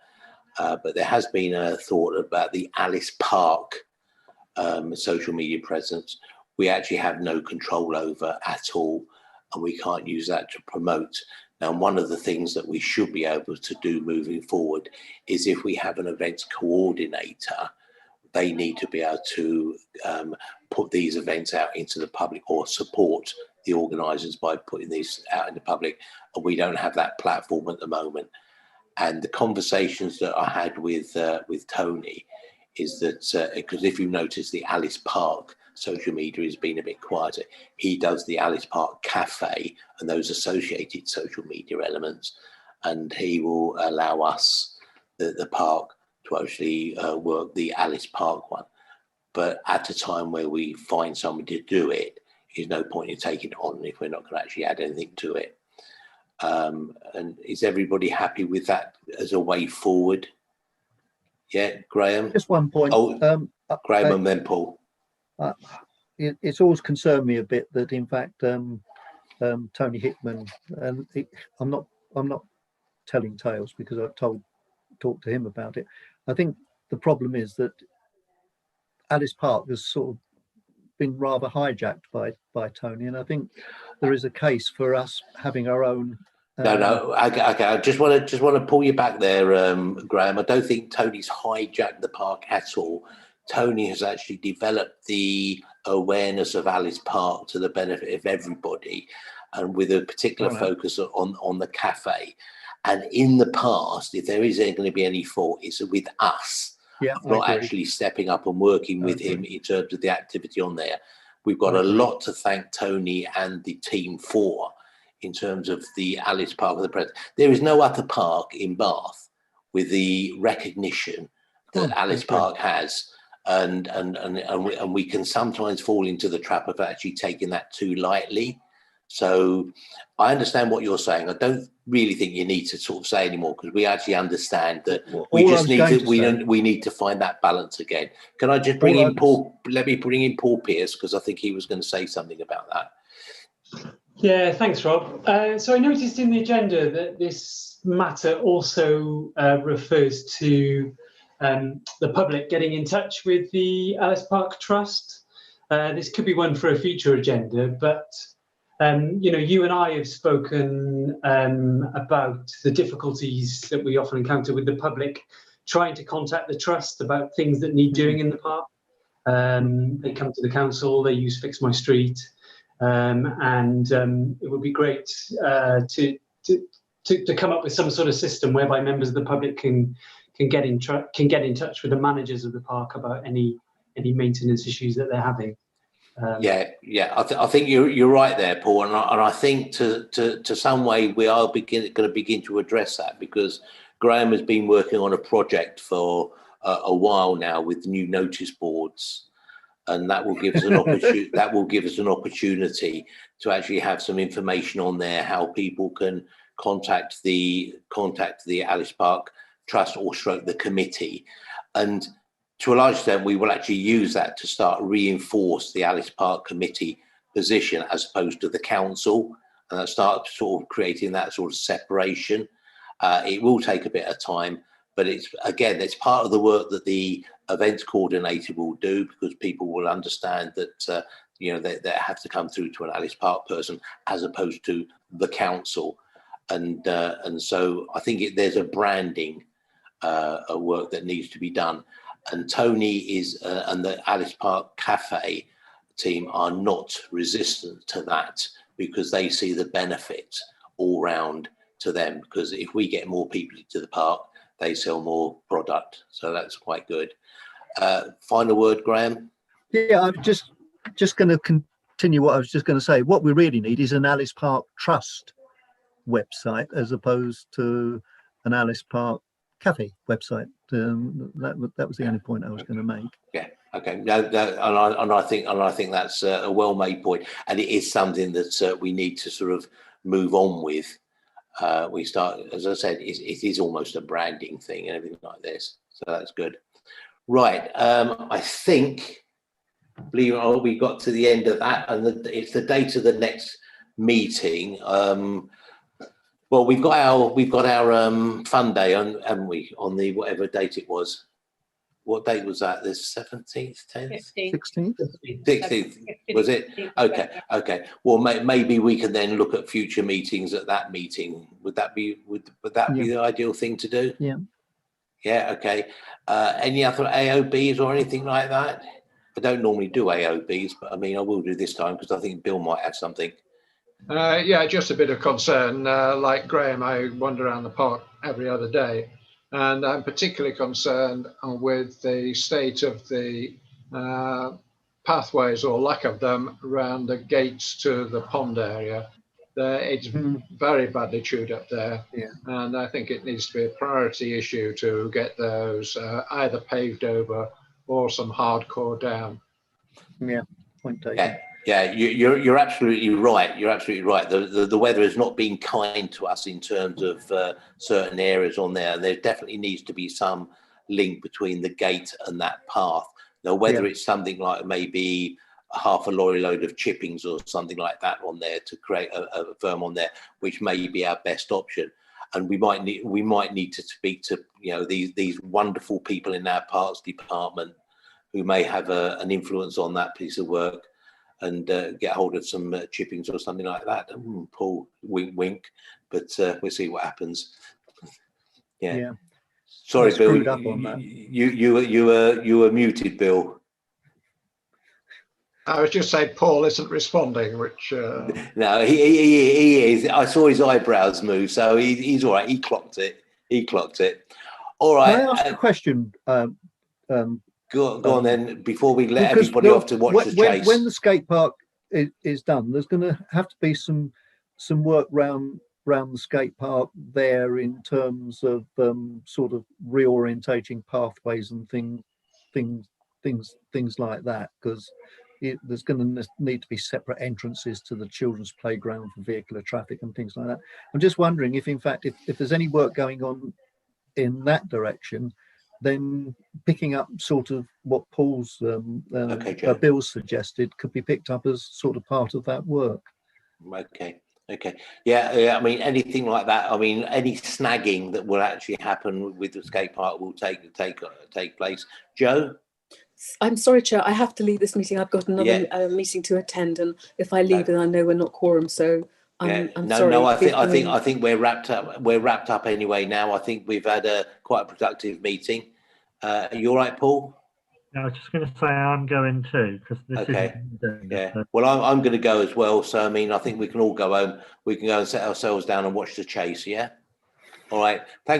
But there has been a thought about the Alice Park social media presence. We actually have no control over at all, and we can't use that to promote. Now, one of the things that we should be able to do moving forward is if we have an events coordinator, they need to be able to put these events out into the public or support the organisers by putting these out in the public. And we don't have that platform at the moment. And the conversations that I had with Tony is that, because if you notice, the Alice Park social media has been a bit quieter. He does the Alice Park Cafe and those associated social media elements, and he will allow us, the park, to actually work the Alice Park one. But at a time where we find somebody to do it, there's no point in taking it on if we're not going to actually add anything to it. And is everybody happy with that as a way forward? Yeah, Graham? Just one point. Oh, Graham and then Paul. It's always concerned me a bit that, in fact, Tony Hickman, and I'm not telling tales, because I've talked to him about it. I think the problem is that Alice Park has sort of been rather hijacked by Tony, and I think there is a case for us having our own. No. Okay. I just want to pull you back there, Graham. I don't think Tony's hijacked the park at all. Tony has actually developed the awareness of Alice Park to the benefit of everybody, and with a particular focus on the cafe. And in the past, if there is going to be any fault, it's with us, not actually stepping up and working with him in terms of the activity on there. We've got a lot to thank Tony and the team for in terms of the Alice Park of the present. There is no other park in Bath with the recognition that Alice Park has. And we can sometimes fall into the trap of actually taking that too lightly. So I understand what you're saying. I don't really think you need to sort of say anymore, because we actually understand that we need to find that balance again. Can I just bring in Paul? Let me bring in Paul Pierce, because I think he was going to say something about that. Yeah, thanks, Rob. So I noticed in the agenda that this matter also refers to the public getting in touch with the Alice Park Trust. This could be one for a future agenda, but you and I have spoken about the difficulties that we often encounter with the public trying to contact the trust about things that need doing in the park. They come to the council, they use Fix My Street, and it would be great to come up with some sort of system whereby members of the public can get in touch with the managers of the park about any maintenance issues that they're having. I think you're right there, Paul, and I think to some way we are going to begin to address that, because Graham has been working on a project for a while now with new notice boards, and that will give us an opportunity. That will give us an opportunity to actually have some information on there, how people can contact the Alice Park Trust or stroke the committee, and to a large extent, we will actually use that to start reinforce the Alice Park Committee position as opposed to the council, and start sort of creating that sort of separation. It will take a bit of time, but it's part of the work that the events coordinator will do, because people will understand that they have to come through to an Alice Park person as opposed to the council, and so I think there's a branding work that needs to be done. And Tony and the Alice Park Cafe team are not resistant to that, because they see the benefit all round to them. Because if we get more people into the park, they sell more product. So that's quite good. Final word, Graham? Yeah, I'm just going to continue what I was just going to say. What we really need is an Alice Park Trust website as opposed to an Alice Park Cafe website. That was the only point I was going to make. Yeah. Okay. And I think that's a well-made point, and it is something that we need to sort of move on with. We start, as I said, it is almost a branding thing and everything like this. So that's good. Right. I think, believe it or not, we got to the end of that, and it's the date of the next meeting. Well, we've got our fun day on, haven't we? On the whatever date it was. What date was that? The 17th, 10th, 16th, 16th. Was it? Okay. Well, maybe we can then look at future meetings at that meeting. Would that be the ideal thing to do? Yeah. Yeah. Okay. Any other AOBs or anything like that? I don't normally do AOBs, but I mean I will do this time because I think Bill might have something. Just a bit of concern. Like Graham, I wander around the park every other day, and I'm particularly concerned with the state of the pathways or lack of them around the gates to the pond area. It's very badly chewed up there, and I think it needs to be a priority issue to get those either paved over or some hardcore down. Yeah, point taken. Yeah, you're absolutely right. You're absolutely right. The weather has not been kind to us in terms of certain areas on there. There definitely needs to be some link between the gate and that path. Now, whether it's something like maybe half a lorry load of chippings or something like that on there to create a firm on there, which may be our best option. and we might need to speak to, you know, these wonderful people in our parks department who may have an influence on that piece of work, and get hold of some chippings or something like that. Paul, wink, wink. But we'll see what happens. Yeah. Sorry, Bill. Up on that. You were muted, Bill. I was just saying Paul isn't responding, which no, he is. I saw his eyebrows move, so he's all right. He clocked it. All right. Can I ask a question? Go on then, before we let everybody off to watch the chase. When the skate park is done, there's going to have to be some work round the skate park there in terms of sort of reorientating pathways and things like that, because there's going to need to be separate entrances to the children's playground for vehicular traffic and things like that. I'm just wondering if, in fact, if there's any work going on in that direction, then picking up sort of what Paul's Bill's suggested could be picked up as sort of part of that work. Okay. Yeah. I mean, anything like that. I mean, any snagging that will actually happen with the skate park will take place. Joe? I'm sorry, Chair. I have to leave this meeting. I've got another meeting to attend, and if I leave, then I know we're not quorum. So I'm sorry. No. I think we're wrapped up. We're wrapped up anyway now. I think we've had quite a productive meeting. Are you all right, Paul? I was just going to say I'm going too, because this is Well, I'm going to go as well. So I mean, I think we can all go home. We can go and set ourselves down and watch the chase. Yeah. All right. Thank